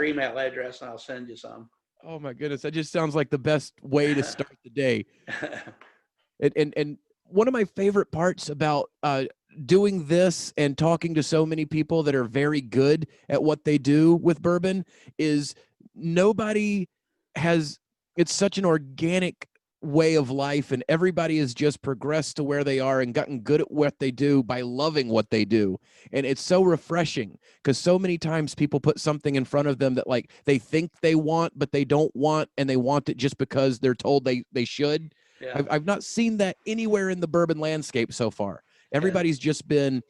email address and I'll send you some. Oh my goodness, that just sounds like the best way to start the day. And one of my favorite parts about doing this and talking to so many people that are very good at what they do with bourbon is nobody has, it's such an organic way of life, and everybody has just progressed to where they are and gotten good at what they do by loving what they do. And it's so refreshing, because so many times people put something in front of them that like they think they want but they don't want, and they want it just because they're told they should. Yeah. I've not seen that anywhere in the bourbon landscape so far. Yeah. Everybody's just been,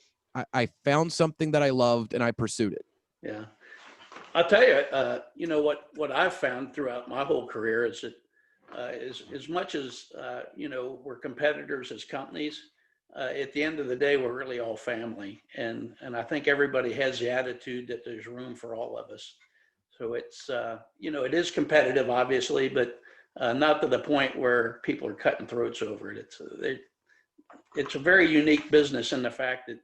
I found something that I loved and I pursued it. Yeah. I'll tell you, you know, what I've found throughout my whole career is that as much as, you know, we're competitors as companies, at the end of the day, we're really all family. And I think everybody has the attitude that there's room for all of us. So it's, you know, it is competitive, obviously, but not to the point where people are cutting throats over it. It's a very unique business in the fact that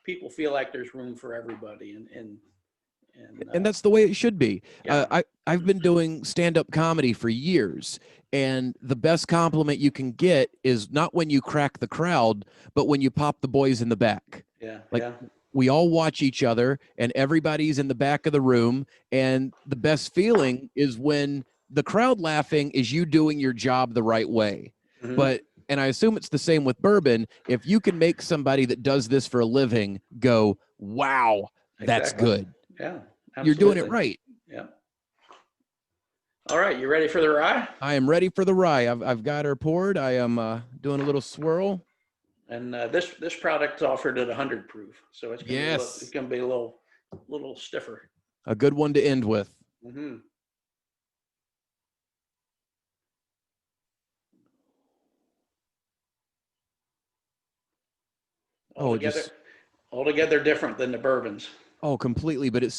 people feel like there's room for everybody. And that's the way it should be. Yeah. I've been doing stand-up comedy for years, and the best compliment you can get is not when you crack the crowd, but when you pop the boys in the back. Yeah. Like, yeah. we all watch each other, and everybody's in the back of the room, and the best feeling is when the crowd laughing is you doing your job the right way. Mm-hmm. And I assume it's the same with bourbon. If you can make somebody that does this for a living go, wow, that's Exactly. good. Yeah. Absolutely. You're doing it right. Yeah. All right. You ready for the rye? I am ready for the rye. I've got her poured. I am doing a little swirl. And this product's offered at 100 proof, so it's gonna be a little stiffer. A good one to end with. Mm-hmm. Altogether different than the bourbons. Oh, completely. But it's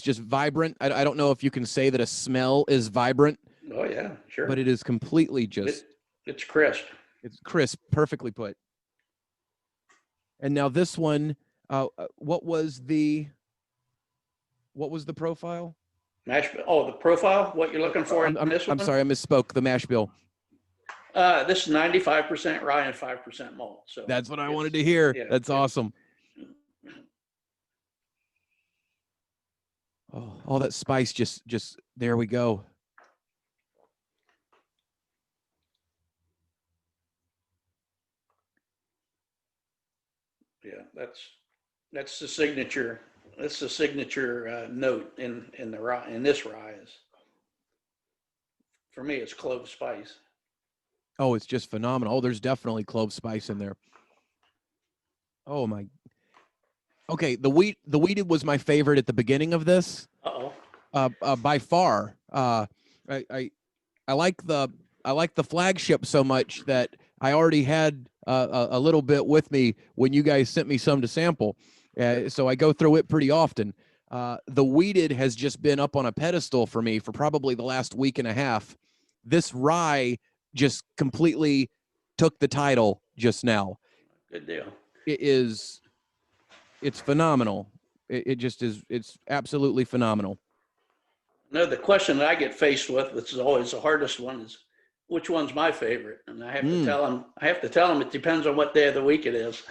just vibrant. I don't know if you can say that a smell is vibrant. Oh yeah, sure. But it is completely just. It's crisp. It's crisp, perfectly put. And now this one, what was the profile? Mash bill. Oh, the profile. What you're looking for in this one? I'm sorry, I misspoke. The mash bill. This is 95% rye and 5% malt. So that's what I wanted to hear. Yeah, that's awesome. Oh, all that spice just there we go. Yeah, that's the signature. That's the signature note in the rye. In this rye is, for me, it's clove spice. Oh, it's just phenomenal. Oh, there's definitely clove spice in there. Oh my. Okay, the wheated was my favorite at the beginning of this. By far. I like the flagship so much that I already had a little bit with me when you guys sent me some to sample. So I go through it pretty often. The wheated has just been up on a pedestal for me for probably the last week and a half. This rye just completely took the title just now. Good deal. It's phenomenal. It just is. It's absolutely phenomenal. No, the question that I get faced with, which is always the hardest one, is which one's my favorite, and I have to tell them. I have to tell them it depends on what day of the week it is.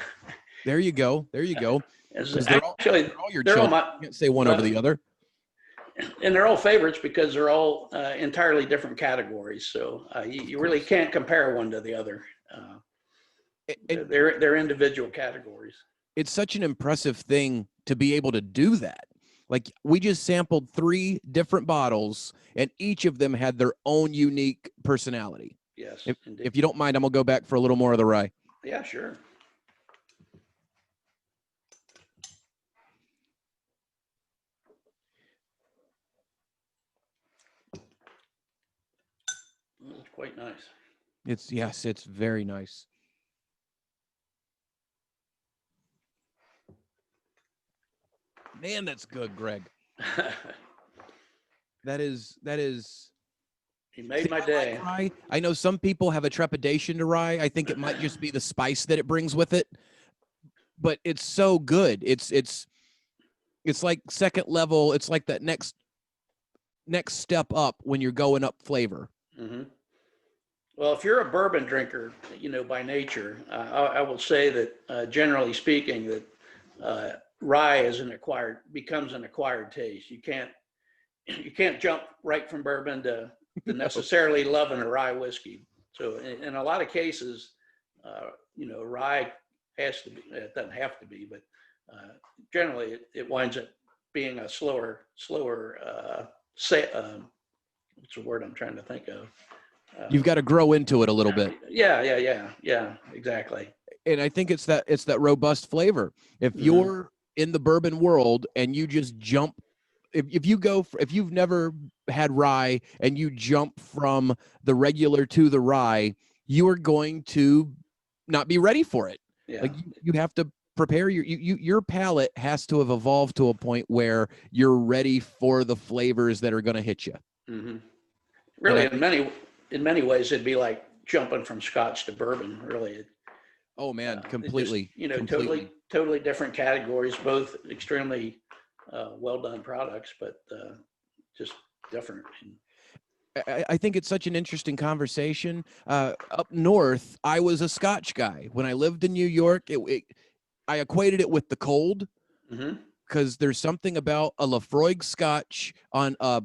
There you go. There you go. They're all your children. You can't say one over the other. And they're all favorites because they're all entirely different categories. So you really can't compare one to the other. They're individual categories. It's such an impressive thing to be able to do that. Like, we just sampled 3 different bottles, and each of them had their own unique personality. Yes. If you don't mind, I'm going to go back for a little more of the rye. Yeah, sure. quite nice. It's very nice. Man, that's good, Greg. That is. You made See, my I day. like rye. I know some people have a trepidation to rye. I think it might just be the spice that it brings with it, but it's so good. It's like second level. It's like that next step up when you're going up flavor. Mm-hmm. Well, if you're a bourbon drinker, by nature, I will say that generally speaking, that rye becomes an acquired taste. You can't jump right from bourbon to necessarily loving a rye whiskey. So in a lot of cases, rye has to be. It doesn't have to be, but generally it winds up being a slower. What's the word I'm trying to think of? You've got to grow into it a little bit. Yeah, exactly. And I think it's that robust flavor. If you're in the bourbon world and you just jump, if you've never had rye and you jump from the regular to the rye, you are going to not be ready for it. Yeah. Like you have to prepare your palate has to have evolved to a point where you're ready for the flavors that are going to hit you. Mm-hmm. Really, in many ways, it'd be like jumping from Scotch to bourbon. Really. Oh man, completely. Completely. Totally different categories, both extremely well done products, but just different. I think it's such an interesting conversation. Up north, I was a Scotch guy. When I lived in New York, I equated it with the cold because there's something about a Lafroig Scotch on a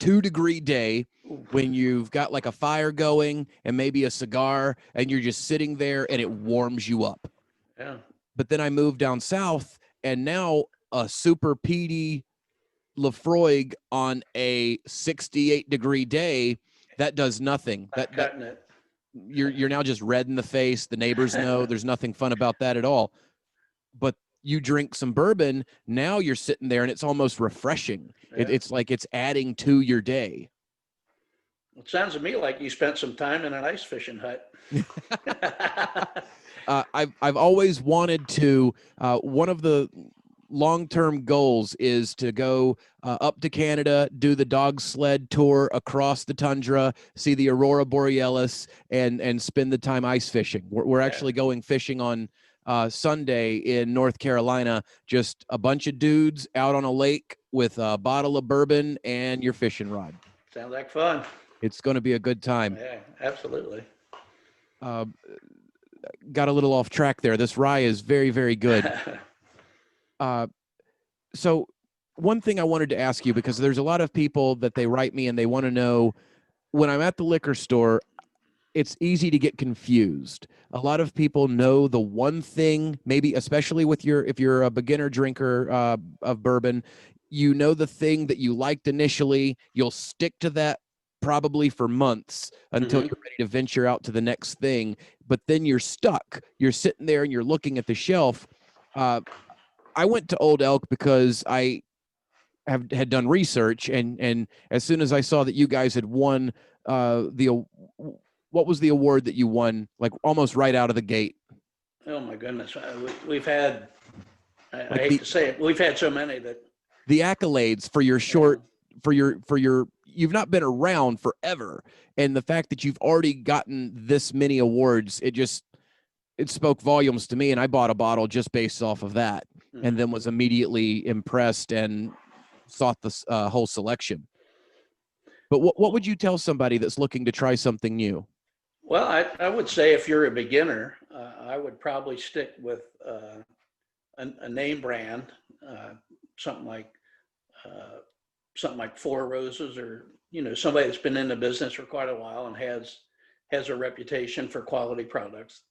2-degree day when you've got like a fire going and maybe a cigar and you're just sitting there and it warms you up. Yeah. But then I moved down south and now a super peaty Lafroig on a 68-degree day, that does nothing. Cutting it. You're now just red in the face. The neighbors know there's nothing fun about that at all. But you drink some bourbon, now you're sitting there and it's almost refreshing. Yeah. It's like it's adding to your day. It sounds to me like you spent some time in an ice fishing hut. I've always wanted to. One of the long-term goals is to go up to Canada, do the dog sled tour across the tundra, see the aurora borealis, and spend the time ice fishing. We're actually going fishing on Sunday in North Carolina. Just a bunch of dudes out on a lake with a bottle of bourbon and your fishing rod. Sounds like fun. It's going to be a good time. Yeah, absolutely. Got a little off track there. This rye is very, very good. So one thing I wanted to ask you, because there's a lot of people that they write me and they want to know, when I'm at the liquor store, it's easy to get confused. A lot of people know the one thing, maybe especially if you're a beginner drinker of bourbon, you know the thing that you liked initially, you'll stick to that probably for months until you're ready to venture out to the next thing. But then you're stuck. You're sitting there and you're looking at the shelf. I went to Old Elk because I had done research, and as soon as I saw that you guys had won what was the award that you won, like almost right out of the gate? Oh my goodness, we've had. I hate to say it, we've had so many that the accolades for your short, for your. You've not been around forever, and the fact that you've already gotten this many awards, it spoke volumes to me, and I bought a bottle just based off of that, and then was immediately impressed and sought the whole selection. But what would you tell somebody that's looking to try something new? Well, I would say if you're a beginner, I would probably stick with a name brand, something like Four Roses, or somebody that's been in the business for quite a while and has a reputation for quality products.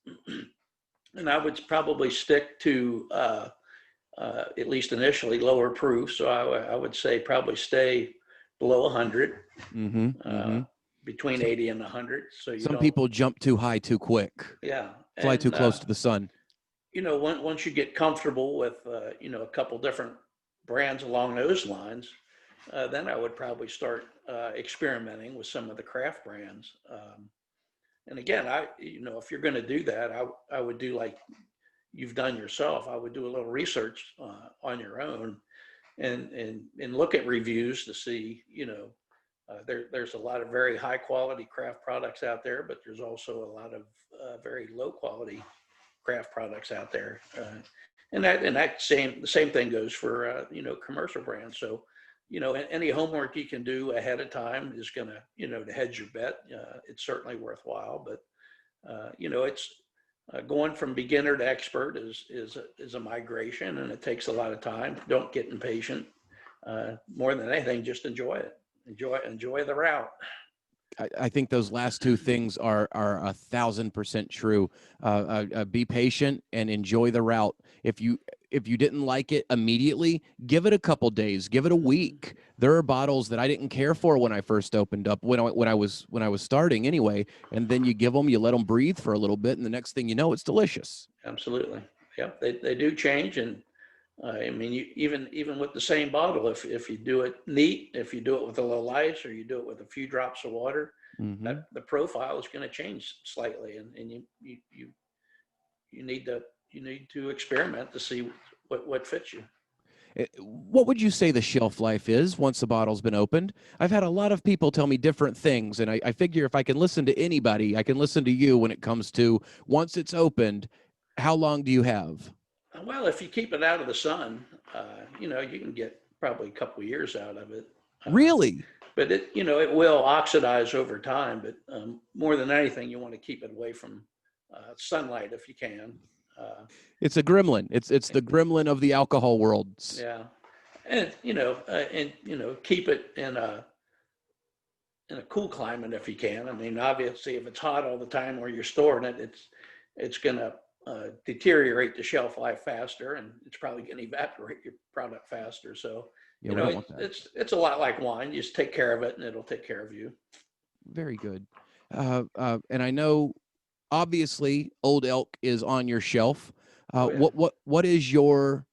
And I would probably stick to at least initially lower proof. So I would say probably stay below 100, between 80 and 100. So some people jump too high too quick. Yeah. Fly too close to the sun. Once you get comfortable with, a couple different brands along those lines, then I would probably start experimenting with some of the craft brands. And again, if you're going to do that, I would do like you've done yourself. I would do a little research on your own and look at reviews to see, there's a lot of very high quality craft products out there, but there's also a lot of very low quality craft products out there. The same thing goes for, commercial brands. So, any homework you can do ahead of time is going to hedge your bet. It's certainly worthwhile, but, it's going from beginner to expert is a migration, and it takes a lot of time. Don't get impatient. More than anything, just enjoy it. Enjoy the route. I think those last two things are 1,000% true. Be patient and enjoy the route. If you didn't like it immediately, give it a couple days, give it a week. There are bottles that I didn't care for when I first opened up, when I was starting anyway, and then you let them breathe for a little bit, and the next thing you know, it's delicious. Absolutely, yeah. They do change, and even with the same bottle, if you do it neat, if you do it with a little ice, or you do it with a few drops of water, the profile is going to change slightly, and you need to experiment to see what fits you. What would you say the shelf life is once the bottle's been opened? I've had a lot of people tell me different things, and I figure if I can listen to anybody, I can listen to you when it comes to once it's opened, how long do you have? Well, if you keep it out of the sun, you can get probably a couple of years out of it. Really? But it will oxidize over time. But more than anything, you want to keep it away from sunlight if you can. It's a gremlin. It's the gremlin of the alcohol world. Yeah, and keep it in a cool climate if you can. I mean, obviously, if it's hot all the time where you're storing it, it's going to deteriorate the shelf life faster, and it's probably going to evaporate your product faster. So, it's a lot like wine. You just take care of it, and it'll take care of you. Very good. And I know, obviously, Old Elk is on your shelf. Oh, yeah. What is your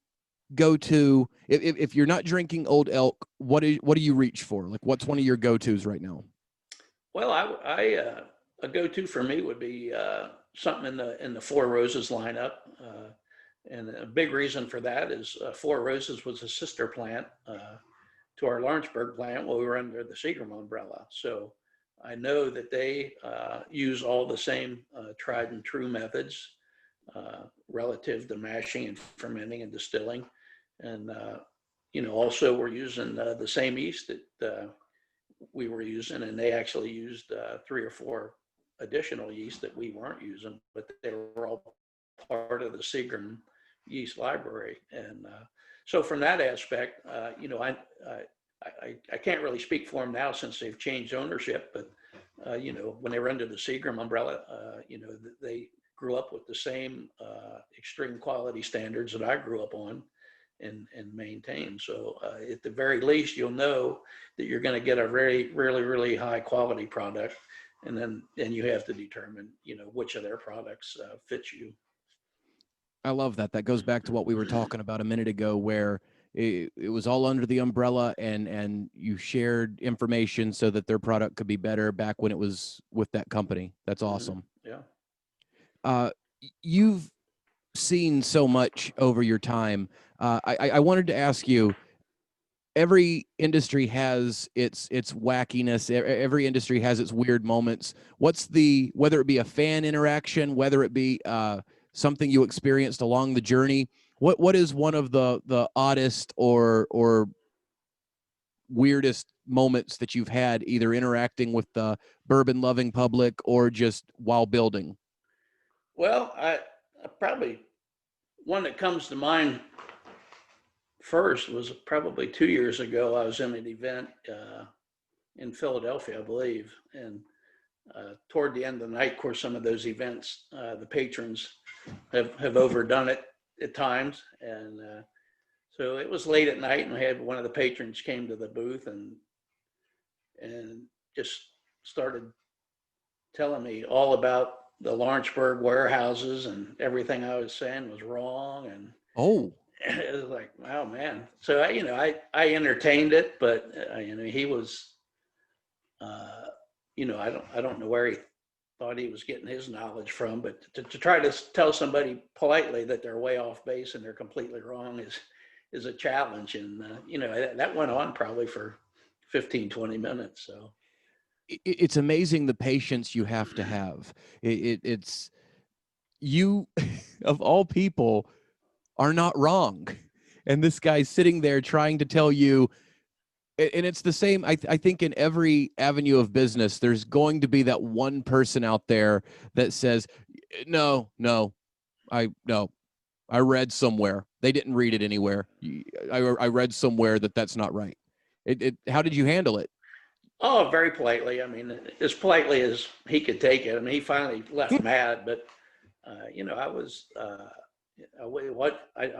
go-to if you're not drinking Old Elk? What do you reach for? Like, what's one of your go-tos right now? Well, a go-to for me would be something in the Four Roses lineup, and a big reason for that is Four Roses was a sister plant to our Lawrenceburg plant while we were under the Seagram umbrella. So I know that they use all the same tried and true methods relative to mashing and fermenting and distilling, and also we're using the same yeast that we were using, and they actually used 3 or 4 additional yeast that we weren't using, but they were all part of the Seagram yeast library. And so from that aspect, I can't really speak for them now since they've changed ownership, but when they were under the Seagram umbrella, they grew up with the same extreme quality standards that I grew up on and maintain. So at the very least, you'll know that you're going to get a very, really, really high quality product. And then you have to determine, which of their products fits you. I love that. That goes back to what we were talking about a minute ago, where it was all under the umbrella, and you shared information so that their product could be better back when it was with that company. That's awesome. Yeah. You've seen so much over your time. I wanted to ask you, every industry has its wackiness. Every industry has its weird moments. Whether it be a fan interaction, whether it be something you experienced along the journey, what is one of the oddest or weirdest moments that you've had, either interacting with the bourbon loving public or just while building? Well, I probably one that comes to mind first was probably 2 years ago. I was in an event in Philadelphia, I believe, and toward the end of the night, of course, some of those events, the patrons have overdone it at times, and so it was late at night, and we had one of the patrons came to the booth and just started telling me all about the Lawrenceburg warehouses, and everything I was saying was wrong, and it was like, wow, man. So I entertained it, but he was, I don't know where he thought he was getting his knowledge from, but to try to tell somebody politely that they're way off base and they're completely wrong is a challenge. And, that went on probably for 15, 20 minutes. So It's amazing the patience you have to have. It's you, of all people, are not wrong. And this guy's sitting there trying to tell you, and it's the same. I think in every avenue of business, there's going to be that one person out there that says, no, I read somewhere. They didn't read it anywhere. I read somewhere that's not right. How did you handle it? Oh, very politely. I mean, as politely as he could take it. I mean, he finally left mad, but I was, I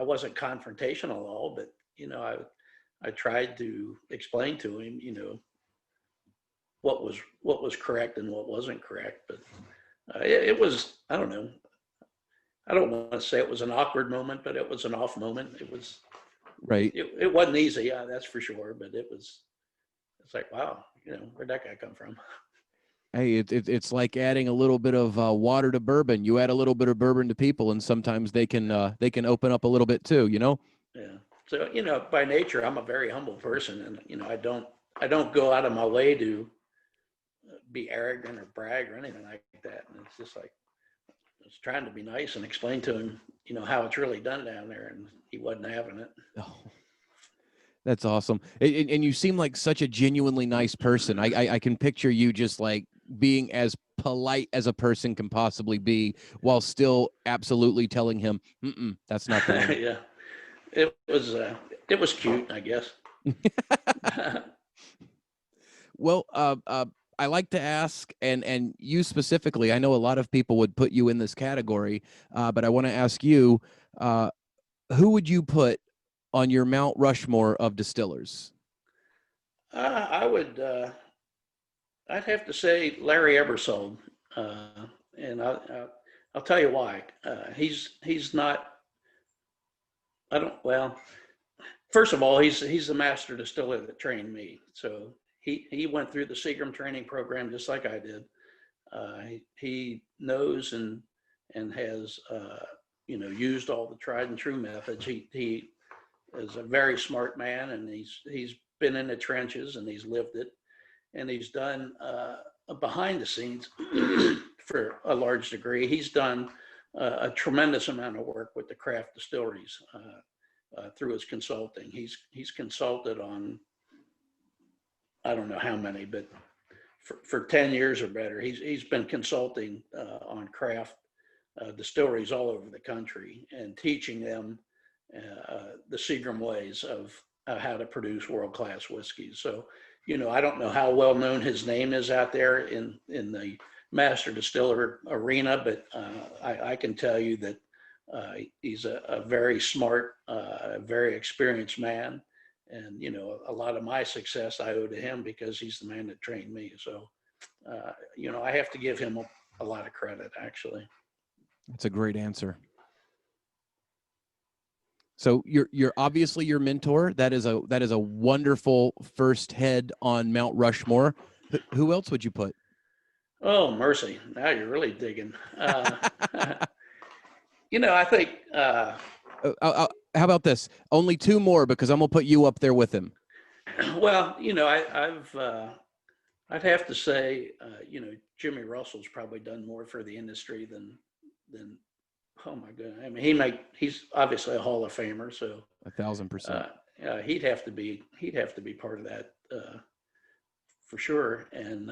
wasn't confrontational at all, but I tried to explain to him, what was correct and what wasn't correct. But it was, I don't know. I don't want to say it was an awkward moment, but it was an off moment. It was right. It wasn't easy, that's for sure. But it's like, wow, where'd that guy come from? Hey, it's like adding a little bit of water to bourbon. You add a little bit of bourbon to people, and sometimes they can open up a little bit too. Yeah. So by nature, I'm a very humble person, and I don't go out of my way to be arrogant or brag or anything like that. And it's just like I was trying to be nice and explain to him, how it's really done down there, and he wasn't having it. Oh. That's awesome. And you seem like such a genuinely nice person. I can picture you just like being as polite as a person can possibly be while still absolutely telling him, that's not the way. Yeah. It was cute, I guess. Well, I like to ask, and you specifically, I know a lot of people would put you in this category, but I want to ask you, who would you put on your Mount Rushmore of distillers? I would. I'd have to say Larry Ebersold, and I'll tell you why. He's not. I don't. Well, first of all, he's the master distiller that trained me. So he went through the Seagram training program just like I did. He knows and has used all the tried and true methods. He is a very smart man, and he's been in the trenches and he's lived it, and he's done behind the scenes for a large degree. He's done a tremendous amount of work with the craft distilleries through his consulting. He's consulted on, I don't know how many, but for 10 years or better, he's been consulting on craft distilleries all over the country and teaching them the Seagram ways of how to produce world-class whiskeys. So, I don't know how well known his name is out there in the master distiller arena, but I can tell you that he's a very smart, very experienced man. And, a lot of my success I owe to him because he's the man that trained me. So, I have to give him a lot of credit, actually. That's a great answer. So you're obviously your mentor. That is a wonderful first head on Mount Rushmore. Who else would you put? Oh, mercy. Now you're really digging. I think. How about this? Only two more, because I'm gonna put you up there with him. Well, I'd have to say, Jimmy Russell's probably done more for the industry than. Oh my God! I mean, he's obviously a Hall of Famer, so 1,000%. He'd have to be part of that for sure. And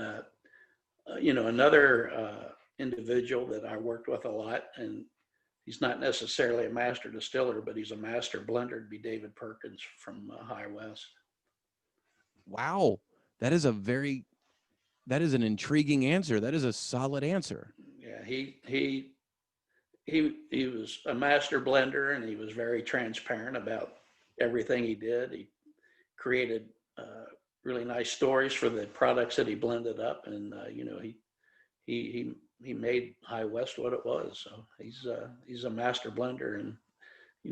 another individual that I worked with a lot, and he's not necessarily a master distiller, but he's a master blender, would be David Perkins from High West. Wow, that is an intriguing answer. That is a solid answer. Yeah, he was a master blender, and he was very transparent about everything he did. He created really nice stories for the products that he blended up, and he made High West what it was. So he's a master blender, and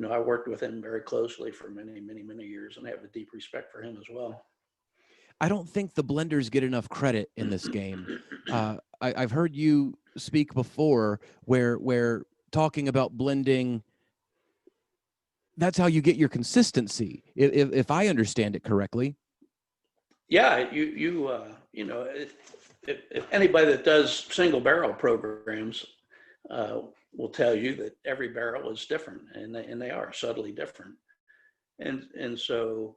I worked with him very closely for many, many, many years, and I have a deep respect for him as well. I don't think the blenders get enough credit in this game. I've heard you speak before where talking about blending, that's how you get your consistency, if I understand it correctly. Yeah, if anybody that does single barrel programs will tell you that every barrel is different, and they are subtly different. And so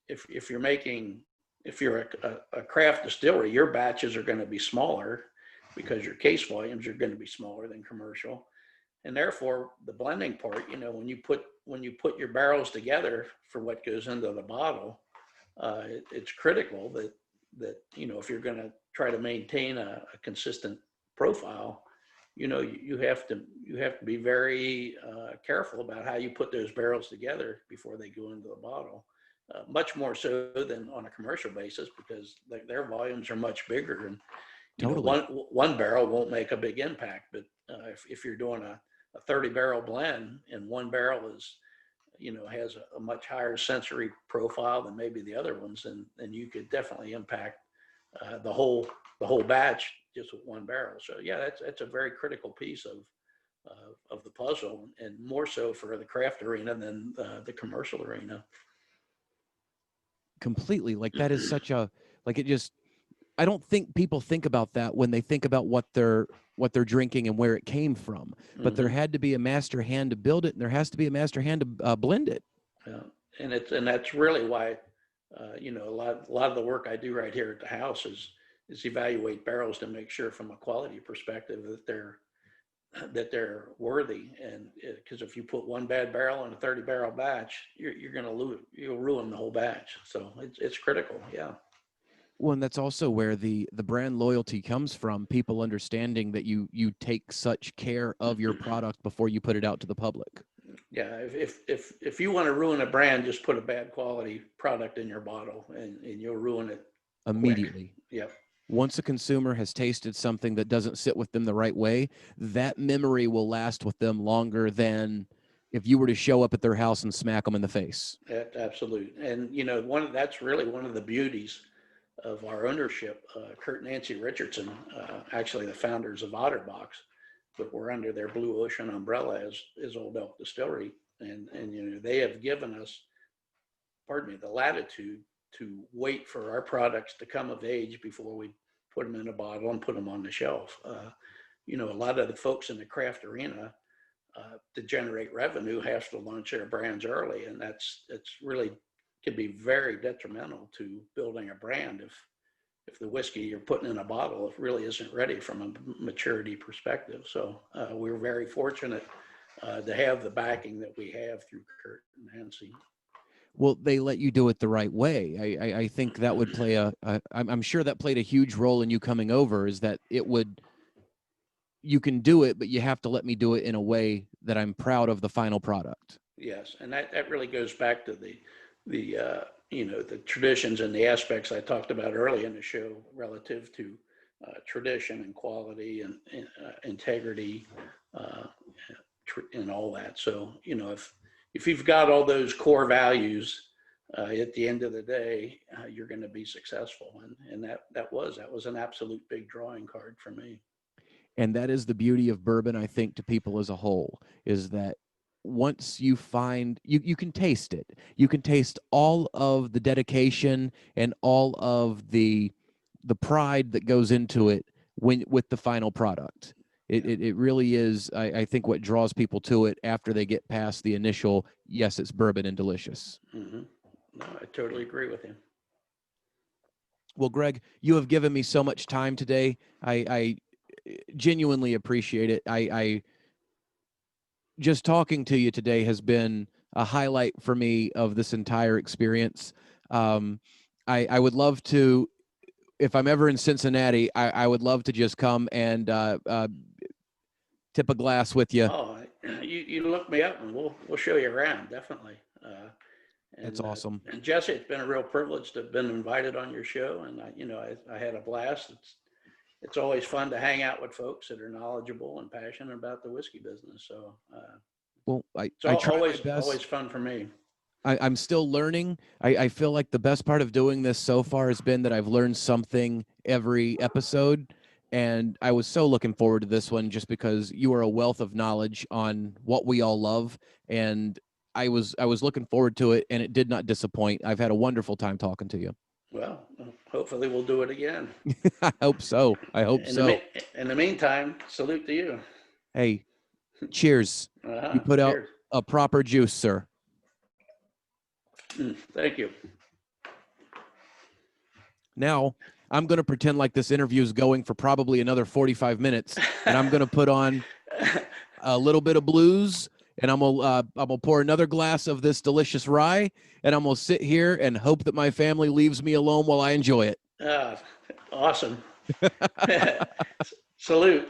if you're a craft distillery, your batches are going to be smaller because your case volumes are going to be smaller than commercial, and therefore the blending part, when you put your barrels together for what goes into the bottle, it's critical that if you're going to try to maintain a consistent profile, you have to be very careful about how you put those barrels together before they go into the bottle. Much more so than on a commercial basis, because their volumes are much bigger, and Totally. one barrel won't make a big impact. But if you're doing a 30 barrel blend, and one barrel is has a much higher sensory profile than maybe the other ones, then you could definitely impact the whole batch just with one barrel. So yeah, that's a very critical piece of the puzzle, and more so for the craft arena than the commercial arena. Completely. Like that is such a, like it just, I don't think people think about that when they think about what they're drinking and where it came from. But there had to be a master hand to build it, and there has to be a master hand to blend it. Yeah, and that's really why a lot of the work I do right here at the house is evaluate barrels to make sure from a quality perspective that they're worthy. And because if you put one bad barrel in a 30 barrel batch, you'll ruin the whole batch. So it's critical. Yeah. Well, and that's also where the brand loyalty comes from. People understanding that you take such care of your product before you put it out to the public. Yeah. If you want to ruin a brand, just put a bad quality product in your bottle, and you'll ruin it Immediately. quick. Yep. Once a consumer has tasted something that doesn't sit with them the right way, that memory will last with them longer than if you were to show up at their house and smack them in the face. Absolutely. And that's really one of the beauties of our ownership. Kurt and Nancy Richardson, actually the founders of Otterbox, but we're under their Blue Ocean umbrella as Old Elk Distillery, and they have given us, the latitude to wait for our products to come of age before we put them in a bottle and put them on the shelf. A lot of the folks in the craft arena, to generate revenue, have to launch their brands early, and it's really can be very detrimental to building a brand if the whiskey you're putting in a bottle, it really isn't ready from a maturity perspective. So we're very fortunate to have the backing that we have through Kurt and Nancy. Well, they let you do it the right way. I think that would play I'm sure that played a huge role in you coming over, is that you can do it, but you have to let me do it in a way that I'm proud of the final product. Yes, and that really goes back to the traditions and the aspects I talked about early in the show relative to tradition and quality and integrity and all that. So if you've got all those core values, at the end of the day, you're going to be successful, and that was an absolute big drawing card for me. And that is the beauty of bourbon, I think, to people as a whole, is that once you find, you can taste it. You can taste all of the dedication and all of the pride that goes into it with the final product. It really is, I think, what draws people to it after they get past the initial, yes, it's bourbon and delicious. Mm-hmm. No, I totally agree with you. Well, Greg, you have given me so much time today. I genuinely appreciate it. I just talking to you today has been a highlight for me of this entire experience. I would love to, if I'm ever in Cincinnati, I would love to just come and tip a glass with you. Oh, you look me up and we'll show you around, definitely. That's awesome. And Jesse, it's been a real privilege to have been invited on your show, and I had a blast. It's always fun to hang out with folks that are knowledgeable and passionate about the whiskey business. So Well, I It's try my always best. fun for me. I'm still learning. I feel like the best part of doing this so far has been that I've learned something every episode. And I was so looking forward to this one just because you are a wealth of knowledge on what we all love. And I was looking forward to it, and it did not disappoint. I've had a wonderful time talking to you. Well, hopefully we'll do it again. I hope so. I hope so. In the meantime, salute to you. Hey, cheers. You put out a proper juice, sir. Thank you. Now, I'm going to pretend like this interview is going for probably another 45 minutes, and I'm going to put on a little bit of blues, and I'm gonna pour another glass of this delicious rye, and I'm going to sit here and hope that my family leaves me alone while I enjoy it. Awesome. Salute.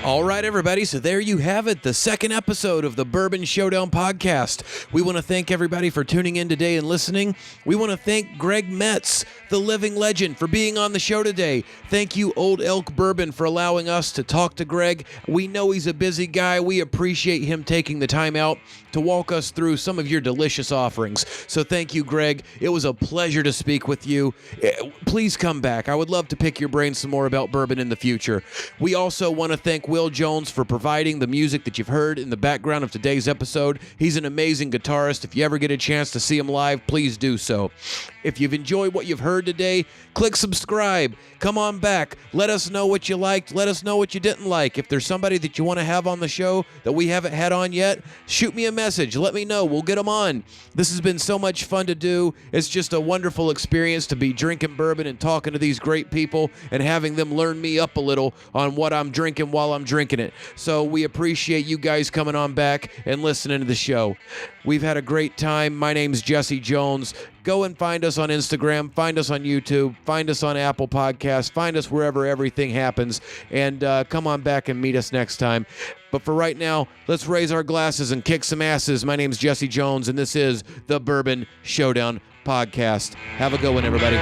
All right, everybody. So there you have it, the second episode of the Bourbon Showdown Podcast. We want to thank everybody for tuning in today and listening. We want to thank Greg Metze, the living legend, for being on the show today. Thank you, Old Elk Bourbon, for allowing us to talk to Greg. We know he's a busy guy. We appreciate him taking the time out to walk us through some of your delicious offerings. So thank you, Greg. It was a pleasure to speak with you. Please come back. I would love to pick your brain some more about bourbon in the future. We also want to thank Will Jones for providing the music that you've heard in the background of today's episode. He's an amazing guitarist. If you ever get a chance to see him live, please do so. If you've enjoyed what you've heard today, click subscribe. Come on back. Let us know what you liked. Let us know what you didn't like. If there's somebody that you want to have on the show that we haven't had on yet, shoot me a message. Let me know. We'll get them on. This has been so much fun to do. It's just a wonderful experience to be drinking bourbon and talking to these great people and having them learn me up a little on what I'm drinking while I'm drinking it. So we appreciate you guys coming on back and listening to the show. We've had a great time. My name's Jesse Jones. Go and find us on Instagram, find us on YouTube, find us on Apple Podcasts, find us wherever everything happens, and come on back and meet us next time. But for right now, let's raise our glasses and kick some asses. My name's Jesse Jones, and this is the Bourbon Showdown Podcast. Have a good one, everybody.